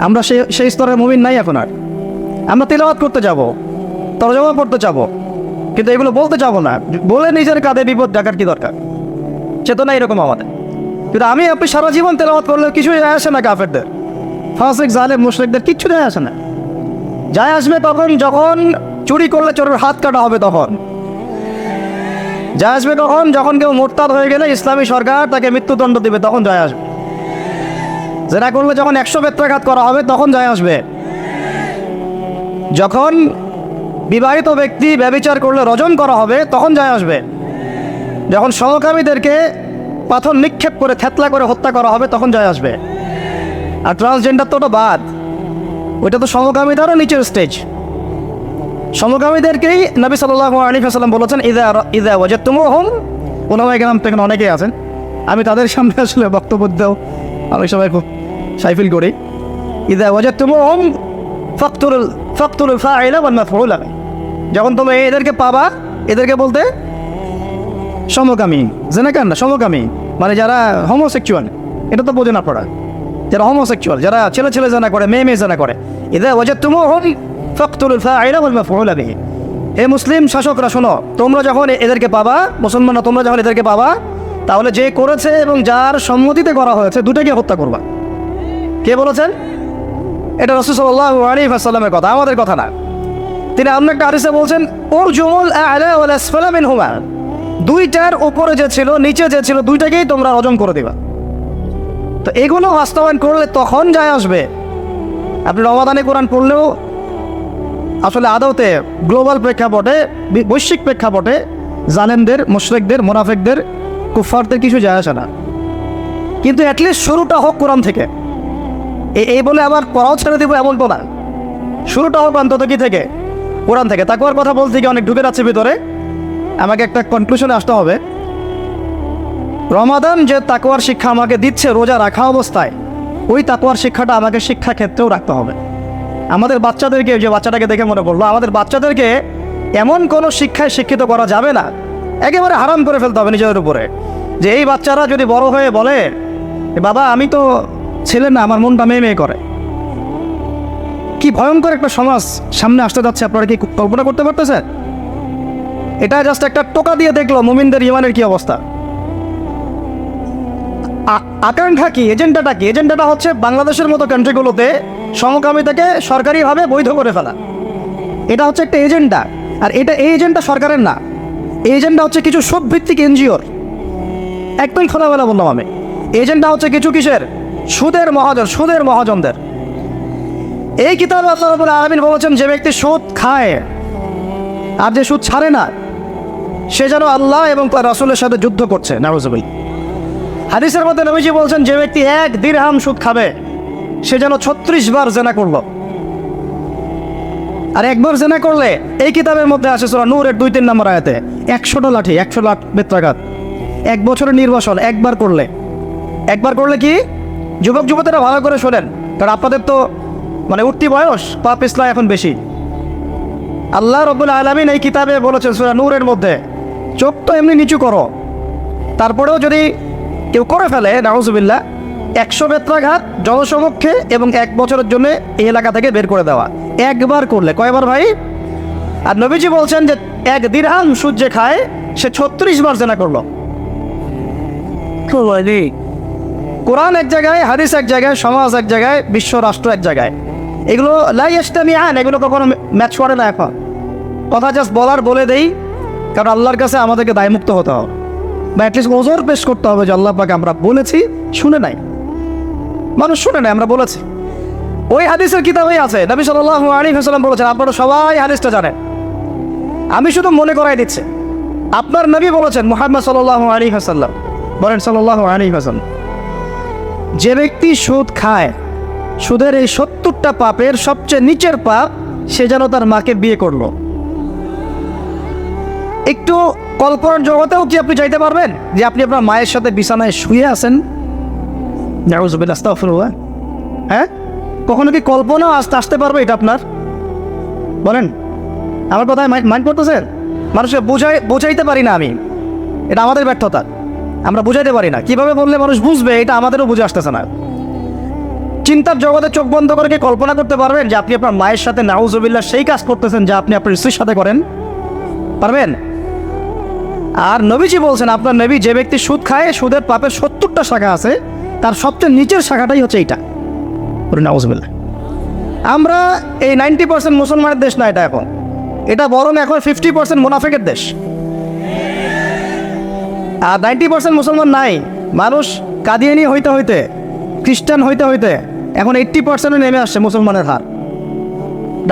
আমরা সেই স্তরের মুমিন নাই এখন আর। আমরা তিলাওয়াত করতে যাব, তরজমা পড়তে যাব, কিন্তু এগুলো বলতে যাব না, বলে নিজের কাঁধে বিপদ ডাকার কি দরকার? চেতনা এরকম আমাদের। কিন্তু আমি আপনি সারা জীবন তেলাওয়াত করলে কিছুই যায় আসে না কাফেরদের, ফাসিক জালেম মুশরিকদের কিচ্ছু যায় আসে না। যায় আসবে তখন যখন চুরি করলে চোরের হাত কাটা হবে, তখন যায় আসবে তখন যখন কেউ মোরতাদ হয়ে গেলে ইসলামী সরকার তাকে মৃত্যুদণ্ড দিবে, তখন যায় আসবে। জেনা করলে যখন 100 বেত্রাঘাত করা হবে, তখন যায় আসবে। যখন বিবাহিত ব্যক্তি ব্যভিচার করলে রজম করা হবে, তখন যায় আসবে। যখন সমকামীদেরকে পাথর নিক্ষেপ করে থেতলা করে হত্যা করা হবে, তখন যায় আসবে। আর ট্রান্সজেন্ডার তো ওটা বাদ, ওইটা তো সমকামিতারও নিচের স্টেজ। সমকামীদেরকেই নবী সাল্লাল্লাহু আলাইহি ওয়াসাল্লাম বলেছেন, ইযা ওয়াজাদতুমুহুম, ওলামায়ে কেরাম থেকে অনেকেই আছেন, আমি তাদের সামনে আসলে বক্তব্য দেও অনেক সময় খুব সাইফিল করি। ইযা ওয়াজাদতুমুহুম ফাকতুলুল ফাইলা ওয়াল মাফউল আলাইহি, যখন তুমি এদেরকে পাবা, এদেরকে বলতে সমকামী, জেনা কেন না, সমকামী মানে যারা হোমোসেক্সুয়াল, এটা তো বোঝে না পড়া, যারা হোমোসেক্সুয়াল, যারা ছেলে ছেলে জানা করে, মেয়ে মেয়ে জানা করে। ইযা ওয়াজাদতুমুহুম ফাকতুলুল ফাইলা ওয়াল মাফউল বিহি। হে মুসলিম শাসকরা শোনো, তোমরা যখন এদেরকে পাবা, মুসলমানরা তোমরা যখন এদেরকে পাবা, তাহলে যে করেছে এবং যার সম্মতিতে করা হয়েছে দুটাকে হত্যা করবা। কে বলেছেন? এটা রাসূল সাল্লাল্লাহু আলাইহি ওয়াসাল্লামের কথা, আমাদের কথা না। তিনি অন্য একটা হাদিসে বলছেন, উরজুমুল আ'লা ওয়াল আসফালা মিনহুমা, দুইটার উপরে যে ছিল নিচে যে ছিল দুইটাকেই তোমরা রজম করে দিবা। তো এগুলো বাস্তবায়ন করলে তখন যায় আসবে। আপনি রমাদানে কোরআন পড়লেও আসলে আদৌতে গ্লোবাল প্রেক্ষাপটে, বৈশ্বিক প্রেক্ষাপটে জালেমদের, মুশরিকদের, মুনাফিকদের, কুফফারদের কিছু যায় আসে না। কিন্তু অ্যাটলিস্ট শুরুটা হোক কোরআন থেকে। এই বলে আবার পড়াও ছেড়ে দিব এমন তো না, শুরুটা হোক অন্তত কি থেকে? কোরআন থেকে। তাকওয়ার কথা বলতে গিয়ে অনেক ঢুকে যাচ্ছে ভিতরে, আমাকে একটা কনক্লুশনে আসতে হবে। রমাদান যে তাকওয়ার শিক্ষা আমাকে দিচ্ছে রোজা রাখা অবস্থায়, ওই তাকওয়ার শিক্ষাটা আমাকে শিক্ষা ক্ষেত্রেও রাখতে হবে। আমাদের বাচ্চাদেরকে, যে বাচ্চাটাকে দেখে মনে পড়লো, আমাদের বাচ্চাদেরকে এমন কোনো শিক্ষায় শিক্ষিত করা যাবে না, একেবারে হারাম করে ফেলতে হবে নিজেদের উপরে, যে এই বাচ্চারা যদি বড় হয়ে বলে, বাবা আমি তো ছেলে না, আমার মনটা মেয়ে মেয়ে করে। কি ভয়ঙ্কর একটা সমাজ সামনে আসতে যাচ্ছে, আপনারা কি কল্পনা করতে পারতেছেন? এটা জাস্ট একটা টোকা দিয়ে দেখলো মুমিনদের ইমানের কি অবস্থা। আকাঙ্ক্ষা কি, এজেন্ডাটা কি? এজেন্ডাটা হচ্ছে বাংলাদেশের মতো কান্ট্রিগুলোতে সমকামিতাকে সরকারিভাবে বৈধ করে ফেলা। এটা হচ্ছে একটা এজেন্ডা। আর এই এজেন্ডা সরকারের না, এই এজেন্ডা হচ্ছে কিছু সুদভিত্তিক এনজিওর। একদম খোলামেলা বললাম আমি, এজেন্ডা হচ্ছে কিছু কিসের? সুদের মহাজনদের। এই কিতাবে আল্লাহ রাব্বুল আলামিন বলেছেন, যে ব্যক্তি সুদ খায় আর যে সুদ ছাড়ে না, সে যেন আল্লাহ এবং তার রাসূলের সাথে যুদ্ধ করছে। নাউযুবিল্লাহ। হাদিসের মধ্যে নবীজি বলছেন, যে ব্যক্তি 1 দিরহাম সুদ খাবে, সে যেন 36 বার জেনা করলো। আর একবার জেনা করলে, এই কিতাবের মধ্যে আসে সূরা নূরের 2-3 নম্বর আয়াতে, 100টা লাঠি, 100 লাখ বেত্রাঘাত। 1 বছরের নির্বাসন একবার করলে কি? যুবক যুবতীরা ভালো করে শোনেন, কারণ আপনাদের তো মানে উঠতি বয়স, পাপ পিছলা এখন বেশি। আল্লাহ রাব্বুল আলামিন এই কিতাবে বলেছেন সূরা নূরের মধ্যে, চোখ তো এমনি নিচু করো, তারপরেও যদি কেউ করে ফেলে, নাউযুবিল্লাহ, 100 বেত্রাঘাত জনসমক্ষে এবং 1 বছরের জন্য এই এলাকা থেকে বের করে দেওয়া। একবার করলে, কয়বার ভাই? আর নবীজি বলছেন যে 1 দিরহাম সুদ যে খায়, সে 36 বার জেনা করলো। কোরআন এক জায়গায়, হাদিস এক জায়গায়, সমাজ এক জায়গায়, বিশ্ব রাষ্ট্র এক জায়গায়। এগুলো লা ইয়াজতামিআন, এগুলো কখনো ম্যাচ করে না। এখন কথা জাস্ট বলে দেই, কারণ আল্লাহর কাছে আমাদেরকে দায়মুক্ত হতে হবে, বা অ্যাটলিস্ট ওজোর পেশ করতে হবে যে আল্লাহ পাক আমরা বলেছি, শুনে নাই, মানুষ শুনে নাই, আমরা বলেছি। ওই হাদিসের কিতাবেই আছে, নবী সাল্লাল্লাহু আলাইহি ওয়াসাল্লাম বলেছেন, আপনারা সবাই হাদিসটা জানেন, আমি শুধু মনে করাই দিচ্ছি। আপনার নবী বলেছেন, মুহাম্মদ সাল্লাল্লাহু আলাইহি ওয়াসাল্লাম বলেন, সাল্লাল্লাহু আলাইহি ওয়াসাল্লাম, যে ব্যক্তি সুদ খায়, সুদের এই 70টা পাপের সবচেয়ে নিচের পাপ, সে যেন তার মাকে বিয়ে করলো। একটু কল্পনার জগতেও কি আপনি চাইতে পারবেন যে আপনি আপনার মায়ের সাথে বিছানায় শুয়ে আছেন? নাউযুবিল্লাহ, আস্তাগফিরুল্লাহ। হ্যাঁ, কখনো কি কল্পনা আসতে পারবে এটা আপনার? বলেন, আমার কথায় মাইন্ড করতেছেন? মানুষকে বোঝাইতে পারি না আমি, এটা আমাদের ব্যর্থতা, আমরা বুঝাইতে পারি না। কিভাবে বললে মানুষ বুঝবে, এটা আমাদেরও বুঝে আসতেছে না। চিন্তার জগতে চোখ বন্ধ করে কি কল্পনা করতে পারবেন যে আপনি আপনার মায়ের সাথে নাউজুবিল্লাহ সেই কাজ করতেছেন যা আপনি আপনার স্ত্রীর সাথে করেন? পারবেন? আর নবীজি বলছেন, আপনার নবী, যে ব্যক্তি সুদ খায়, সুদের পাপের 70টা শাখা আছে, তার সবচেয়ে নিচের শাখাটাই হচ্ছে এইটা। নাউজুবিল্লাহ। আমরা এই 90% মুসলমানের দেশ না এটা এখন, এটা বরং এখন 50% মুনাফিকের দেশ। আর 90% মুসলমান নাই। মানুষ কাদিয়ানি হইতে হইতে, খ্রিস্টান হইতে হইতে এখন 80% নেমে আসছে মুসলমানের হার।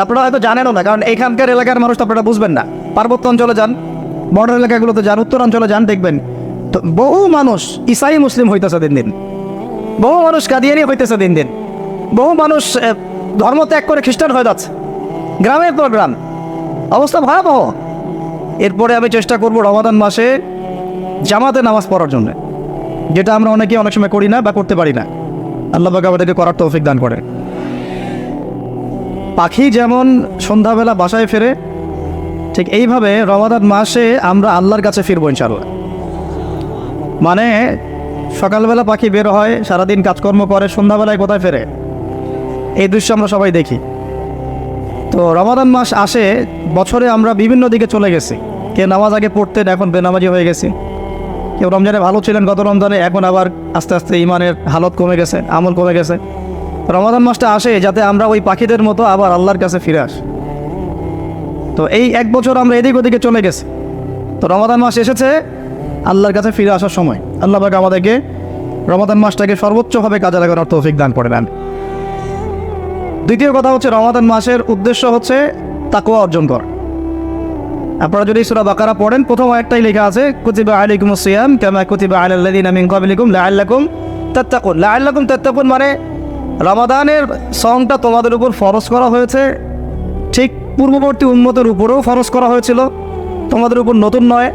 আপনারা হয়তো জানেনও না, কারণ এইখানকার এলাকার মানুষ তো আপনারা বুঝবেন না। পার্বত্য অঞ্চলে যান, বর্ডার এলাকাগুলোতে যান, উত্তরাঞ্চলে যান, দেখবেন তো বহু মানুষ ইসাই মুসলিম হইতেছে দিন দিন, বহু মানুষ কাদিয়ানি হইতেছে দিন দিন, বহু মানুষ ধর্ম ত্যাগ করে খ্রিস্টান হয়ে যাচ্ছে গ্রামের পর গ্রাম। অবস্থা ভয়াবহ। এরপরে আমি চেষ্টা করব রমাদান মাসে জামাতে নামাজ পড়ার জন্য, যেটা আমরা অনেকে অনেক সময় করি না বা করতে পারি না। আল্লাহ পাক আমাদেরকে করার তৌফিক দান করে। পাখি যেমন সন্ধ্যাবেলা বাসায় ফেরে, ঠিক এইভাবে রমাদান মাসে আমরা আল্লাহর কাছে ফিরবো ইনশাআল্লাহ। মানে সকালবেলা পাখি বের হয়, সারাদিন কাজকর্ম করে, সন্ধ্যাবেলায় কোথায় ফেরে, এই দৃশ্য আমরা সবাই দেখি। তো রমাদান মাস আসে, বছরে আমরা বিভিন্ন দিকে চলে গেছি। কেউ নামাজ আগে পড়তেন, এখন বেনামাজি হয়ে গেছি। কেউ রমজানে ভালো ছিলেন গত রমজানে, এখন আবার আস্তে আস্তে ইমানের হালত কমে গেছে, আমল কমে গেছে। রমাদান মাসটা আসে যাতে আমরা ওই পাখিদের মতো আবার আল্লাহর কাছে ফিরে আসি। তো এই এক বছর আমরা এদিক ওদিকে চলে গেছি। তো রমাদান মাস এসেছে আল্লাহর কাছে ফিরে আসার সময়। আল্লাহ পাক আমাদেরকে রমাদান মাসটাকে সর্বোচ্চভাবে কাজে লাগানোর তৌফিক দান করে নেন। দ্বিতীয় কথা হচ্ছে, রমাদান মাসের উদ্দেশ্য হচ্ছে তাকওয়া অর্জন করা। আপনারা যদি সূরা বাকারা পড়েন, প্রথম আয়াতটাই লেখা আছে, কুতিবা আলাইকুমুস সিয়াম কামা কুতিবা আলাল লাযিনা মিন ক্বাবলিকুম লাআল্লাকুম তাত্তাকুন। লাআল্লাকুম তাত্তাকুন মানে রমাদানের সওমটা তোমাদের উপর ফরজ করা হয়েছে, ঠিক পূর্ববর্তী উম্মতের উপরেও ফরজ করা হয়েছিল, তোমাদের উপর নতুন নয়,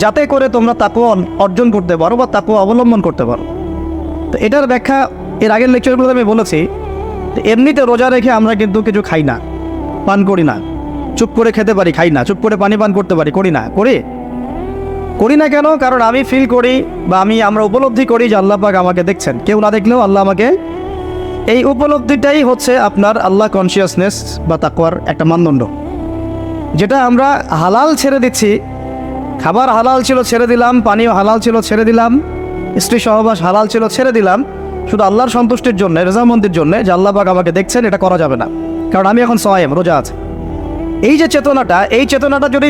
যাতে করে তোমরা তাকওয়া অর্জন করতে পারো বা তাকওয়া অবলম্বন করতে পারো। তো এটার ব্যাখ্যা এর আগের লেকচারগুলোতে আমি বলেছি। এমনিতে রোজা রেখে আমরা কিন্তু কিছু খাই না, পান করি না। চুপ করে খেতে পারি, খাই না। চুপ করে পানি পান করতে পারি, করি না। করি না কেন? কারণ আমি ফিল করি বা আমরা উপলব্ধি করি যে আল্লাহ পাক আমাকে দেখছেন, কেউ না দেখলেও আল্লাহ আমাকে। এই উপলব্ধিটাই হচ্ছে আপনার আল্লাহ কনসিয়াসনেস বা তাকওয়ার একটা মানদণ্ড, যেটা আমরা হালাল ছেড়ে দিচ্ছি। খাবার হালাল ছিল, ছেড়ে দিলাম। পানীয় হালাল ছিল, ছেড়ে দিলাম। স্ত্রী সহবাস হালাল ছিল, ছেড়ে দিলাম। শুধু আল্লাহর সন্তুষ্টির জন্য, রেজামন্দির জন্য, যে আল্লাহ পাক আমাকে দেখছেন, এটা করা যাবে না। কারণ আমি এখন সায়েম, রোজা আছে। এই যে চেতনাটা, এই চেতনাটা যদি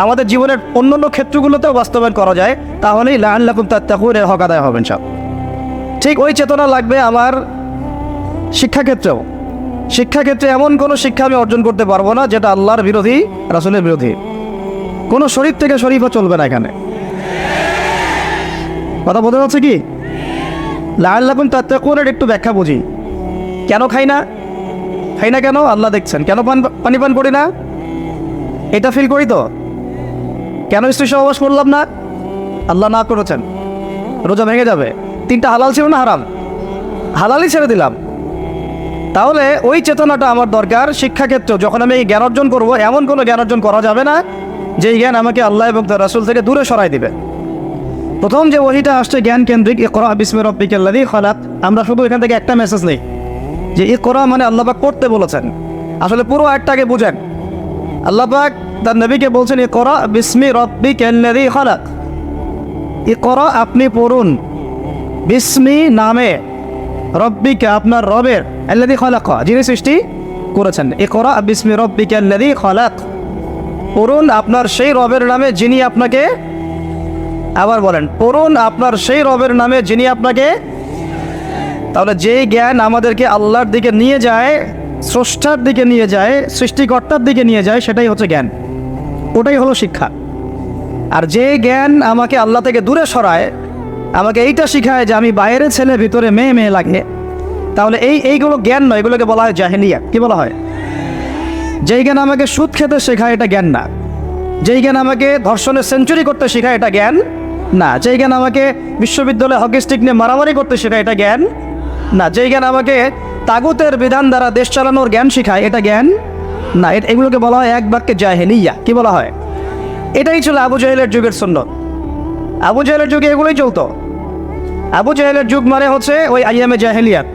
আমাদের জীবনের অন্যান্য ক্ষেত্রগুলোতেও বাস্তবায়ন করা যায়, তাহলেই লাআল্লাকুম তাত্তাকুন এর হক আদায় হবেন সব। ঠিক ওই চেতনা লাগবে আমার শিক্ষাক্ষেত্রেও। শিক্ষাক্ষেত্রে এমন কোনো শিক্ষা আমি অর্জন করতে পারবো না যেটা আল্লাহর বিরোধী, রাসূলের বিরোধী। কোনো শরীফ থেকে শরীফও চলবে না এখানে। কথা বোঝা যাচ্ছে কি? লাআল্লাকুম তাত্তাকুনের একটু ব্যাখ্যা বুঝি। কেন খাই না কেন? আল্লাহ দেখছেন। কেন পানি পান করি না? এটা ফিল করি তো। কেন স্ত্রী সহবাস করলাম না? আল্লাহ না করেছেন, রোজা ভেঙে যাবে। 3টা হালাল ছিল না হারাম? হালালই ছেড়ে দিলাম। তাহলে ওই চেতনাটা আমার দরকার শিক্ষাক্ষেত্রে। যখন আমি এই জ্ঞান অর্জন করবো, এমন কোনো জ্ঞান অর্জন করা যাবে না যেই জ্ঞান আমাকে আল্লাহ এবং তার রাসূল থেকে দূরে সরাই দিবে। প্রথম যে ওহীটা আসছে জ্ঞান কেন্দ্রিক, ইকরা বিসমি রাব্বিকাল্লাযী খালাক, আমরা শুধু এখান থেকে একটা মেসেজ নেই যে ইকরা মানে আল্লাহ পাক পড়তে বলেছেন। আসলে পুরো আয়াতটাকে বুঝেন। আল্লাহ পাক তার নবীকে বলছেন, ইকরা বিসমি রাব্বিকাল্লাযী খালাক। ইকরা আপনি পড়ুন, বিসমি নামে, রব্বিকা আপনার রবের, আল্লাযী খালাক যিনি সৃষ্টি করেছেন। ইকরা বিসমি রাব্বিকাল্লাযী খালাক, পড়ুন আপনার সেই রবের নামে যিনি আপনাকে, আবার বলেন, পড়ুন আপনার সেই রবের নামে যিনি আপনাকে। তাহলে যেই জ্ঞান আমাদেরকে আল্লাহর দিকে নিয়ে যায়, স্রষ্টার দিকে নিয়ে যায়, সৃষ্টিকর্তার দিকে নিয়ে যায়, সেটাই হচ্ছে জ্ঞান। ওটাই হলো শিক্ষা। আর যে জ্ঞান আমাকে আল্লাহ থেকে দূরে সরায়, আমাকে এইটা শিখায় যে আমি বাইরে ছেলে ভিতরে মেয়ে লাগে, তাহলে এইগুলো জ্ঞান নয়, এগুলোকে বলা হয় জাহেলিয়া। কি বলা হয়? যেই জ্ঞান আমাকে সুদ খেতে শেখায়, এটা জ্ঞান না। যেই জ্ঞান আমাকে ধর্ষণের সেঞ্চুরি করতে শেখায়, এটা জ্ঞান না। যেই জ্ঞান আমাকে বিশ্ববিদ্যালয়ে হকি স্টিক নিয়ে মারামারি করতে শেখায়, এটা জ্ঞান না। যেই জ্ঞান আমাকে তাগুতের বিধান দ্বারা দেশ চালানোর জ্ঞান শেখায়, এটা জ্ঞান না। এগুলোকে বলা হয় এক বাক্যে জাহেলিয়া। কি বলা হয়? এটাই ছিল আবু জাহেলের যুগের সুন্নত। আবু জাহেলের যুগে এগুলোই চলতো। আবু জাহেলের যুগ মানে হচ্ছে ওই আইয়ামে জাহেলিয়াত,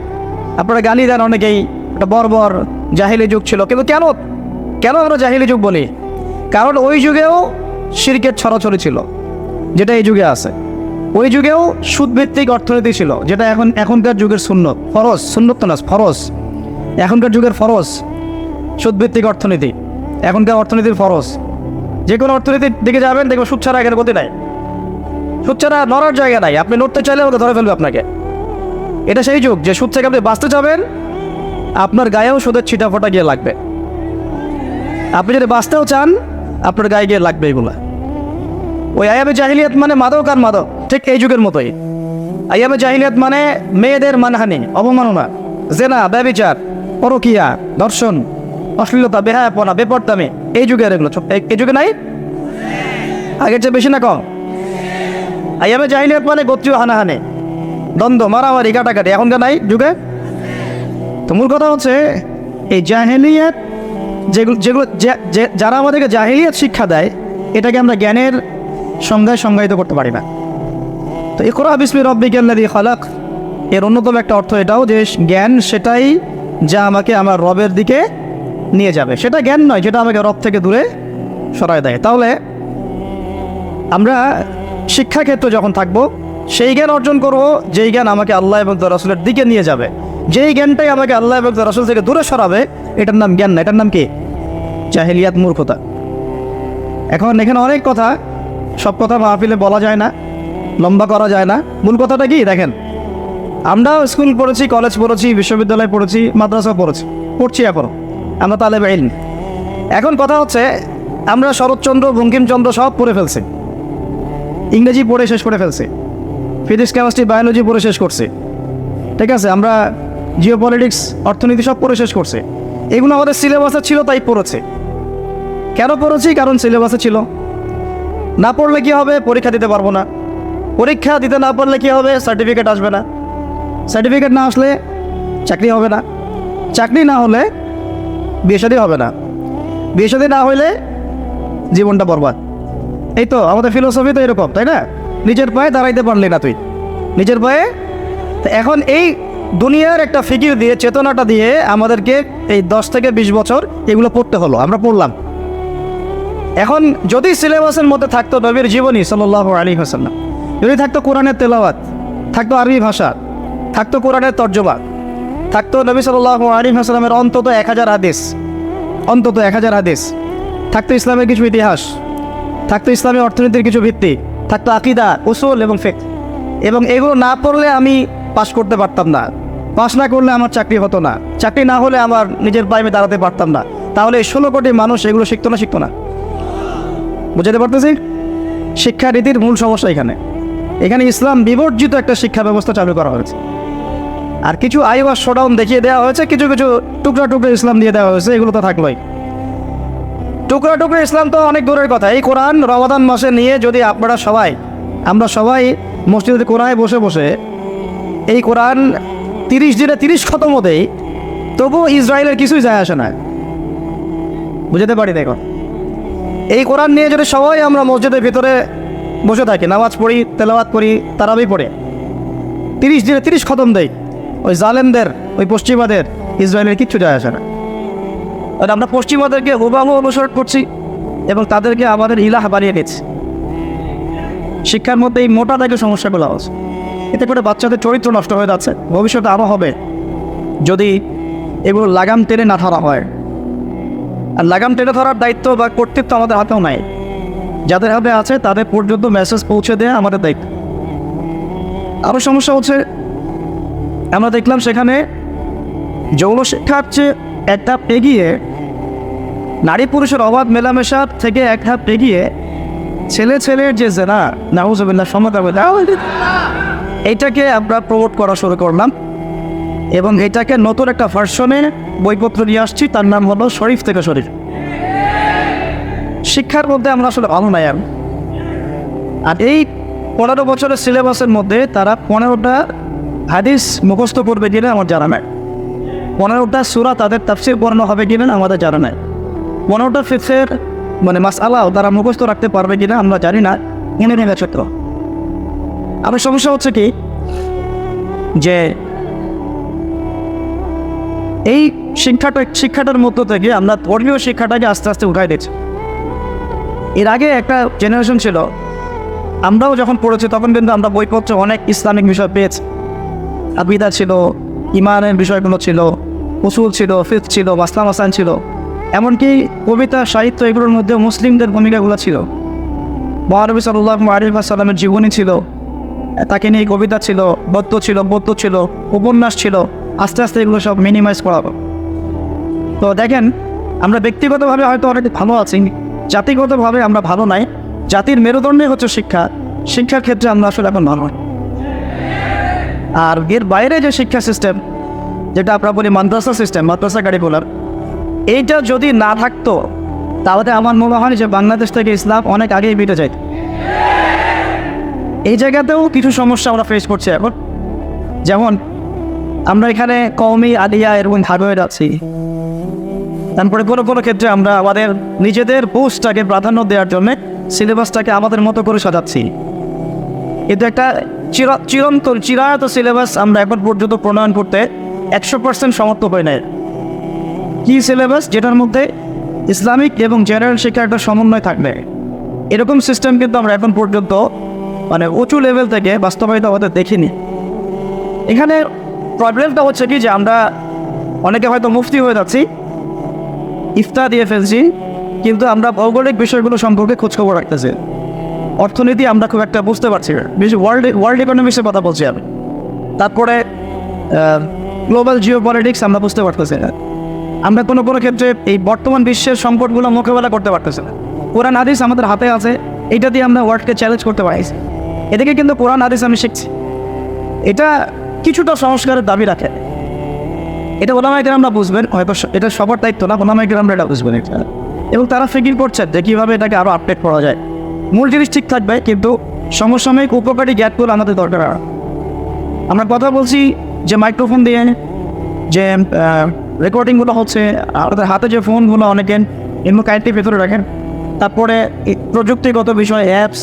আপনারা গালি দেন অনেকেই, একটা বর্বর জাহিলি যুগ ছিল। কিন্তু কেন কেন আমরা জাহিলি যুগ বলি? কারণ ওই যুগেও শিরকের ছড়াছড়ি ছিল, যেটা এই যুগে আছে। ওই যুগেও সুদভিত্তিক অর্থনীতি ছিল, যেটা এখনকার যুগের সুন্নত, ফরজ, সুন্নত তো না, ফরজ। এখনকার যুগের ফরজ সুদভিত্তিক অর্থনীতি, এখনকার অর্থনীতির ফরজ। যে কোনো অর্থনীতির দিকে যাবেন দেখবেন সুদ ছাড়া এখানে গতি নাই, সুদ ছাড়া নড়ার জায়গা নাই। আপনি নড়তে চাইলে ওকে ধরে ফেলবে আপনাকে। এটা সেই যুগ যে সুদ থেকে আপনি বাঁচতে চাবেন, আপনার গায়েও সুদের ছিটাফোটা গিয়ে লাগবে। আপনি যদি বাঁচতেও চান, আপনার গায়ে গিয়ে লাগবে এগুলা। ওই আয়ামে জাহিলিয়াত মানে মাদক আর মাদক, ঠিক এই যুগের মতোই। আয়ামে জাহিলিয়াত মানে মেয়েদের মানহানি, অবমাননা, জেনা, ব্যভিচার, পরকিয়া, ধর্ষণ, অশ্লীলতা, বেহায়াপনা, বেপরদামি। এই যুগের এগুলো এই যুগে নাই? আগের চেয়ে বেশি না কম? আয়ামে জাহিলিয়াত মানে গোত্রীয় হানাহানি, দ্বন্দ্ব, মারামারি, কাটাকাটি। এখনকার নাই যুগে? তো মূল কথা হচ্ছে এই জাহিলিয়াত, যেগুলো যারা আমাদেরকে জাহিলিয়াত শিক্ষা দেয়, এটাকে আমরা জ্ঞানের সংজ্ঞায় সংজ্ঞায়িত করতে পারি না। তো ইকরা বিসমি রাব্বিকাল্লাযী খালাক এর অন্যতম একটা অর্থ এটাও যে জ্ঞান সেটাই যা আমাকে আমার রবের দিকে নিয়ে যাবে, সেটা জ্ঞান নয় যেটা আমাকে রব থেকে দূরে সরায় দেয়। তাহলে আমরা শিক্ষাক্ষেত্রে যখন থাকবো, সেই জ্ঞান অর্জন করব যেই জ্ঞান আমাকে আল্লাহ এবং তার রাসূলের দিকে নিয়ে যাবে। যেই জ্ঞানটাই আমাকে আল্লাহ এবং তার রাসূল থেকে দূরে সরাবে, এটার নাম জ্ঞান না, এটার নাম কি? জাহিলিয়াত, মূর্খতা। এখন এখানে অনেক কথা, সব কথা মাহফিলে বলা যায় না, লম্বা করা যায় না। মূল কথাটা কি দেখেন, আমরা স্কুল পড়েছি, কলেজ পড়েছি, বিশ্ববিদ্যালয় পড়েছি, মাদ্রাসা পড়ছি এখনও, আমরা তালেবে ইলম। এখন কথা হচ্ছে আমরা শরৎচন্দ্র, বঙ্কিমচন্দ্র সব পড়ে ফেলছি, ইংরেজি পড়ে শেষ করে ফেলছি, ফিজিক্স, কেমিস্ট্রি, বায়োলজি পড়ে শেষ করছি, ঠিক আছে? আমরা জিওপলিটিক্স, অর্থনীতি সব পড়ে শেষ করছি। এগুলো আমাদের সিলেবাসে ছিল তাই পড়েছে। কেন পড়েছি? কারণ সিলেবাসে ছিল। না পড়লে কী হবে? পরীক্ষা দিতে পারবো না। পরীক্ষা দিতে না পারলে কী হবে? সার্টিফিকেট আসবে না। সার্টিফিকেট না আসলে চাকরি হবে না। চাকরি না হলে বিয়ে শাদী হবে না। বিয়ে শাদী না হলে জীবনটা বরবাদ। এই তো আমাদের ফিলোসফি তো এরকম, তাই না? নিজের পায়ে দাঁড়াইতে পারলি না তুই, নিজের পায়ে। তো এখন এই দুনিয়ার একটা ফিকির দিয়ে, চেতনাটা দিয়ে আমাদেরকে এই 10 থেকে 20 বছর এগুলো পড়তে হলো, আমরা পড়লাম। এখন যদি সিলেবাসের মধ্যে থাকতো নবীর জীবনী সাল্লাল্লাহু আলাইহি ওয়াসাল্লাম, যদি থাকতো কোরআনের তেলাওয়াত, থাকতো আরবি ভাষা, থাকতো কোরআনের তর্জমা, থাকতো নবী সাল্লাল্লাহু আলাইহি ওয়াসাল্লামের অন্তত 1000 হাদিস, অন্তত 1000 হাদিস, থাকতো ইসলামের কিছু ইতিহাস, থাকতো ইসলামী অর্থনীতির কিছু ভিত্তি, থাকতো আকীদা, উসুল এবং ফিকহ। এবং এগুলো না পড়লে আমি পাস করতে পারতাম না, পাস না করলে আমার চাকরি হতো না, চাকরি না হলে আমার নিজের পায়ে দাঁড়াতে পারতাম না। তাহলে 16 কোটি মানুষ এগুলো শিখতো না? বুঝাতে পারতেছি? শিক্ষারীতির মূল সমস্যা এখানে। এখানে ইসলাম বিবর্জিত একটা শিক্ষা ব্যবস্থা চালু করা হয়েছে। আর কিছু আইওয়াস শোডাউন দেখিয়ে দেওয়া হয়েছে, কিছু টুকরা টুকরা ইসলাম দিয়ে দেওয়া হয়েছে। এগুলো তো থাকলোই। টুকরা টুকরা ইসলাম তো অনেক দূরের কথা। এই কোরআন রমাদান মাসে নিয়ে যদি আমরা সবাই মসজিদে কোরআনে বসে বসে এই কোরআন 30 দিনে 30 খতম দেই, তবুও ইসরায়েলের কিছুই যায় আসে না। বুঝতে পারি? দেখো, এই কোরআন নিয়ে যদি সবাই আমরা মসজিদের ভিতরে বসে থাকি, নামাজ পড়ি, তেলাওয়াত করি, তারাবি পড়ে 30 দিনে 30 খতম দেই, ওই জালেমদের, ওই পশ্চিমাদের, ইসরায়েলের কিচ্ছু যায় আসে না। আর আমরা পশ্চিমাদেরকে হুবাহু অনুসরণ করছি এবং তাদেরকে আমাদের ইলাহ বানিয়ে নিচ্ছি। শিক্ষার মধ্যে এই মোটা দাগে সমস্যাগুলো আছে। এতে করে বাচ্চাদের চরিত্র নষ্ট হয়ে যাচ্ছে। ভবিষ্যতে আরও হবে যদি এগুলো লাগাম টেনে না ধরা হয়। আর লাগাম টেনে ধরার দায়িত্ব বা কর্তৃত্ব আমাদের হাতেও নাই। যাদের হাতে আছে তাদের পর্যন্ত মেসেজ পৌঁছে দেওয়া আমাদের দায়িত্ব। আরও সমস্যা হচ্ছে, আমরা দেখলাম সেখানে যৌন শিক্ষার চেয়ে এক ধাপ এগিয়ে, নারী পুরুষের অবাধ মেলামেশার থেকে এক ধাপ এগিয়ে ছেলের যে জেনা, নাউজুবিল্লাহ, এইটাকে আমরা প্রমোট করা শুরু করলাম এবং এটাকে নতুন একটা ভার্সনে বইপত্র নিয়ে আসছি। তার নাম হলো শরীফ থেকে শরীফ। শিক্ষার মধ্যে আমরা আসলে ভালো নাই। আর এই 15 বছরের সিলেবাসের মধ্যে তারা 15টা হাদিস মুখস্থ করবে কিনা আমার জানা নাই। 15টা সূরা তাদের তাফসীর পড়ানো হবে কিনা আমাদের জানা নাই। 15টা ফিকহের মাসআলাও তারা মুখস্থ রাখতে পারবে কিনা আমরা জানি না। এনে ক্ষেত্র আমার সমস্যা হচ্ছে কি, যে এই শিক্ষাটার মধ্য থেকে আমরা ধর্মীয় শিক্ষাটাকে আস্তে আস্তে উঠাই দিচ্ছি। এর আগে একটা জেনারেশন ছিল, আমরাও যখন পড়েছি তখন কিন্তু আমরা বইপত্রে অনেক ইসলামিক বিষয় পেয়েছি। আকিদা ছিল, ইমানের বিষয়গুলো ছিল, উসুল ছিল, ফিকহ ছিল, মাসলাম হাসান ছিল, এমনকি কবিতা সাহিত্য এগুলোর মধ্যে মুসলিমদের ভূমিকাগুলো ছিল। মহানবী সাল্লাল্লাহু আলাইহি ওয়াসাল্লামের জীবনী ছিল, তাকে নিয়ে কবিতা ছিল, বদ্য ছিল, উপন্যাস ছিল। আস্তে আস্তে এগুলো সব মিনিমাইজ করা হবে। তো দেখেন, আমরা ব্যক্তিগতভাবে হয়তো অনেক ভালো আছি, জাতিগতভাবে আমরা ভালো নাই। জাতির মেরুদণ্ডই হচ্ছে শিক্ষা। শিক্ষার ক্ষেত্রে আমরা আসলে এখন ভালো নই। আর এর বাইরে যে শিক্ষা সিস্টেম, যেটা আমরা বলি মাদ্রাসা সিস্টেম, মাদ্রাসা কারিকুলার, এইটা যদি না থাকতো তাহলে আমার মনে হয় যে বাংলাদেশ থেকে ইসলাম অনেক আগেই মিটে যায়। এই জায়গাতেও কিছু সমস্যা আমরা ফেস করছি এখন। যেমন আমরা এখানে কওমি, আলিয়া এরকম ভাগে আছি। তারপরে কোনো ক্ষেত্রে আমরা আমাদের নিজেদের পোস্টটাকে প্রাধান্য দেওয়ার জন্য সিলেবাসটাকে আমাদের মতো করে সাজাচ্ছি। কিন্তু একটা চিরায়ত সিলেবাস আমরা এখন পর্যন্ত প্রণয়ন করতে 100% সমর্থ হই নাই। কী সিলেবাস? যেটার মধ্যে ইসলামিক এবং জেনারেল শিক্ষার একটা সমন্বয় থাকবে, এরকম সিস্টেম কিন্তু আমরা এখন পর্যন্ত মানে উঁচু লেভেল থেকে বাস্তবায়িত হতে দেখিনি। এখানে প্রবলেমটা হচ্ছে কি যে আমরা অনেকে হয়তো মুফতি হয়ে যাচ্ছি, ইফতা দিয়ে ফেলছি, কিন্তু আমরা ভৌগোলিক বিষয়গুলো সম্পর্কে খোঁজখবর রাখতেছি। অর্থনীতি আমরা খুব একটা বুঝতে পারছি না, বেশি ওয়ার্ল্ড ইকোনমিক্সের কথা বলছি আমি। তারপরে গ্লোবাল জিও পলিটিক্স আমরা বুঝতে পারতেছি না। আমরা কোনো ক্ষেত্রে এই বর্তমান বিশ্বের সংকটগুলো মোকাবেলা করতে পারতেছি না। কোরআন হাদিস আমাদের হাতে আছে, এইটা দিয়ে আমরা ওয়ার্ল্ডকে চ্যালেঞ্জ করতে পারছি। এদিকে কিন্তু কোরআন হাদিস আমি শিখছি, এটা কিছুটা সংস্কারের দাবি রাখে। এটা ওলামায়ে কেরামরা বুঝবেন, হয়তো এটা সবার দায়িত্ব না, ওলামায়ে কেরামরা এটা বুঝবেন এটা, এবং তারা ফিকির করছেন যে কীভাবে এটাকে আরও আপডেট করা যায়। মূল জিনিস ঠিক থাকবে, কিন্তু সমসাময়িক উপকারী জ্ঞানগুলো আমাদের দরকার। আমরা কথা বলছি যে মাইক্রোফোন দিয়ে, যে রেকর্ডিংগুলো হচ্ছে, আমাদের হাতে যে ফোনগুলো অনেকের এমন কাইন্ডলি ভেতরে রাখেন। তারপরে প্রযুক্তিগত বিষয়, অ্যাপস,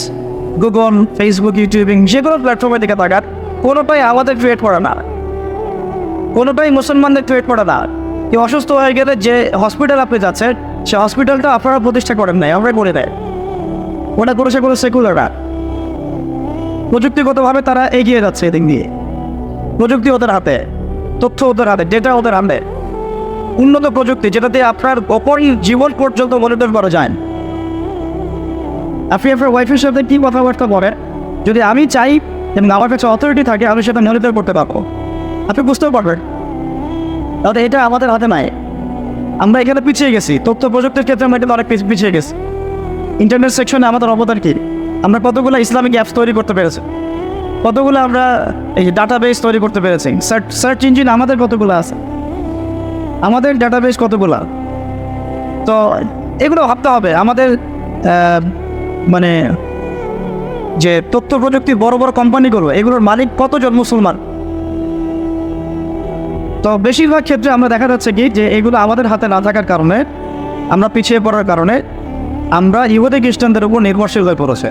গুগল, ফেসবুক, ইউটিউবিং, যেগুলো প্ল্যাটফর্মের দিকে তাকান, কোনোটাই আমাদের ক্রিয়েট করা না, কোনোটাই মুসলমানদের ক্রিয়েট করা না। কেউ অসুস্থ হয়ে গেলে যে হসপিটাল আপনি যাচ্ছেন, সে হসপিটালটা আপনারা প্রতিষ্ঠা করেন নাই, আমরা করে দেয়। ওটা করেছে কোনো সেকুলাররা। প্রযুক্তিগতভাবে তারা এগিয়ে যাচ্ছে এদিক দিয়ে, প্রযুক্তি ওদের হাতে, তথ্য ওদের হাতে, ডেটা ওদের হাতে, উন্নত প্রযুক্তি যেটাতে আপনার গোপন জীবন পর্যন্ত মনিটর করা যায়। আপনি আপনার ওয়াইফের সাথে কী কথাবার্তা বলেন, যদি আমি চাই এবং আমার কাছে অথরিটি থাকে, আমি সেটা মনিটর করতে পারবো, আপনি বুঝতেও পারবেন। তাহলে এটা আমাদের হাতে নাই। আমরা এখানে পিছিয়ে গেছি, তথ্য প্রযুক্তির ক্ষেত্রে আমরা কিন্তু অনেক পিছিয়ে গেছি। ইন্টারনেট সেকশনে আমাদের অবদান কী? আমরা কতগুলো ইসলামিক অ্যাপস তৈরি করতে পেরেছি, কতগুলো আমরা এই ডাটাবেস তৈরি করতে পেরেছি। সার্চ ইঞ্জিন আমাদের কতগুলো আছে, আমাদের ডাটাবেস কতগুলো। তো এগুলো ভাবতে হবে। আমাদের মানে যে তথ্য প্রযুক্তির বড় বড় কোম্পানিগুলো, এগুলোর মালিক কতজন মুসলমান? তো বেশিরভাগ ক্ষেত্রে আমরা দেখা যাচ্ছে কি যে এগুলো আমাদের হাতে না থাকার কারণে, আমরা পিছিয়ে পড়ার কারণে আমরা ইহুদি খ্রিস্টানদের উপর নির্ভরশীল হয়ে পড়েছে।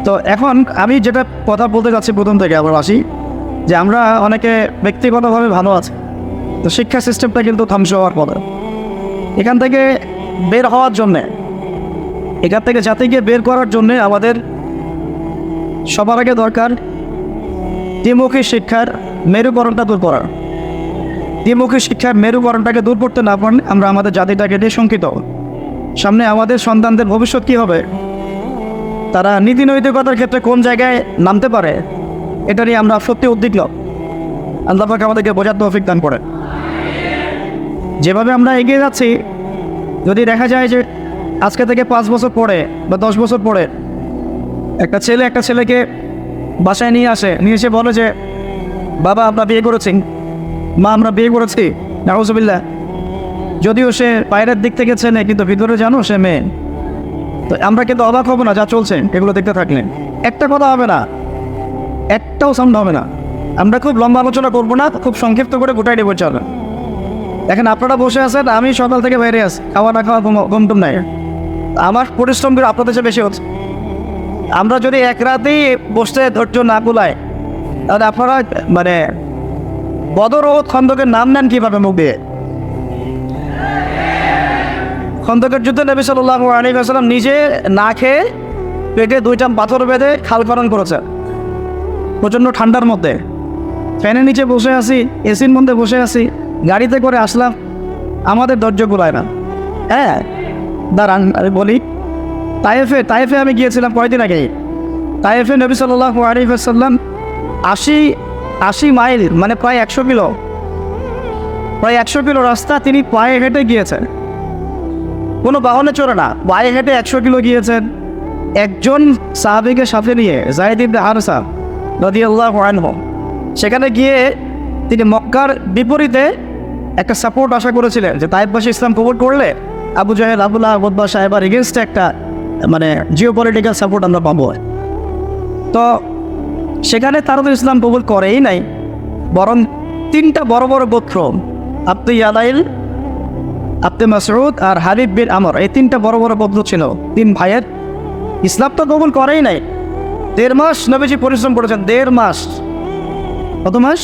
তো এখন আমি যেটা কথা বলতে যাচ্ছি প্রথম থেকে আবার আসি, যে আমরা অনেকে ব্যক্তিগতভাবে ভালো আছি, তো শিক্ষা সিস্টেমটা কিন্তু ধ্বংস হওয়ার পরে এখান থেকে বের হওয়ার জন্যে, এখান থেকে জাতিকে বের করার জন্যে আমাদের সবার আগে দরকার দ্বিমুখী শিক্ষার মেরুকরণটা দূর করার। দ্বিমুখী শিক্ষার মেরুকরণটাকে দূর করতে না পারলে আমরা আমাদের জাতিটাকে নিয়ে শঙ্কিত। সামনে আমাদের সন্তানদের ভবিষ্যৎ কী হবে, তারা নীতি নৈতিকতার ক্ষেত্রে কোন জায়গায় নামতে পারে, এটা নিয়ে আমরা সত্যি উদ্বিগ্ন। আল্লাহ পাক আমাদেরকে বোঝার তৌফিক দান করে। যেভাবে আমরা এগিয়ে যাচ্ছি, যদি দেখা যায় যে আজকে থেকে 5 বছর পরে বা 10 বছর পরে একটা ছেলেকে বাসায় নিয়ে এসে বলে যে বাবা আমরা বিয়ে করেছি, মা আমরা বিয়ে করেছি, নাউজুবিল্লাহ, যদিও সে বাইরের দিক থেকে ছেলে কিন্তু ভিতরে জানো সে মেয়ে, তো আমরা কিন্তু অবাক হবো না যা চলছে এগুলো দেখতে থাকলে? একটা কথা হবে না, একটাও সাউন্ড হবে না। আমরা খুব লম্বা আলোচনা করবো না, খুব সংক্ষিপ্ত করে গোটাই নেবো। চলেন, দেখেন আপনারা বসে আছেন, আমি সকাল থেকে বাইরে আছি, খাওয়া না খাওয়া ঘুমটুম নাই, আমার পরিশ্রম করে আপনাদের চেয়ে বেশি হচ্ছে। আমরা যদি এক রাতেই বসতে ধৈর্য না কুলায়, তাহলে আপনারা মানে বদর ও খন্দকের নাম নেন কীভাবে মুখ দিয়ে? খন্দকের যুদ্ধে নবী সাল্লাল্লাহু আলাইহি ওয়াসাল্লাম নিজে না খেয়ে পেটে 2টা পাথর বেঁধে খাল খনন করেছেন প্রচণ্ড ঠান্ডার মধ্যে। ফ্যানের নিচে বসে আছি, এসির মধ্যে বসে আছি, গাড়িতে করে আসলাম, আমাদের ধৈর্য কুলায় না। হ্যাঁ দাঁড়ান আমি বলি, তায়েফে আমি গিয়েছিলাম কয়েকদিন আগে। তায়েফে নবী সাল্লাল্লাহু আলাইহি ওয়াসাল্লাম 80 মাইল মানে প্রায় 100 কিলো, প্রায় 100 কিলো রাস্তা তিনি পায়ে হেঁটে গিয়েছেন, কোনো বাহনে চড়ে না, পায়ে হেঁটে 100 কিলো গিয়েছেন। একজন সাহাবীকে সাথে নিয়ে, যায়েদ ইবনে হারসা রাদিয়াল্লাহু আনহু, সেখানে গিয়ে তিনি মক্কার বিপরীতে একটা সাপোর্ট আশা করেছিলেন যে তায়েফবাসী ইসলাম কবুল করলে আবু জাহেল, আবু লাহাব, উতবা, সাহেবার এগেনস্টে একটা মানে জিওপলিটিক্যাল সাপোর্ট আমরা পাবো। তো সেখানে তারা তো ইসলাম কবুল করেই নাই, বরং 3টা বড় বড় গোত্র, আব্দু ইয়ালাইল, আব্দে মাসউদ আর হারিব বিন আমর, এই 3টা বড় বড় গোত্র ছিল, 3 ভাইয়ের, ইসলাম তো কবুল করেই নাই। 1.5 মাস নবীজি পরিশ্রম করেছেন, 1.5 মাস। কত মাস?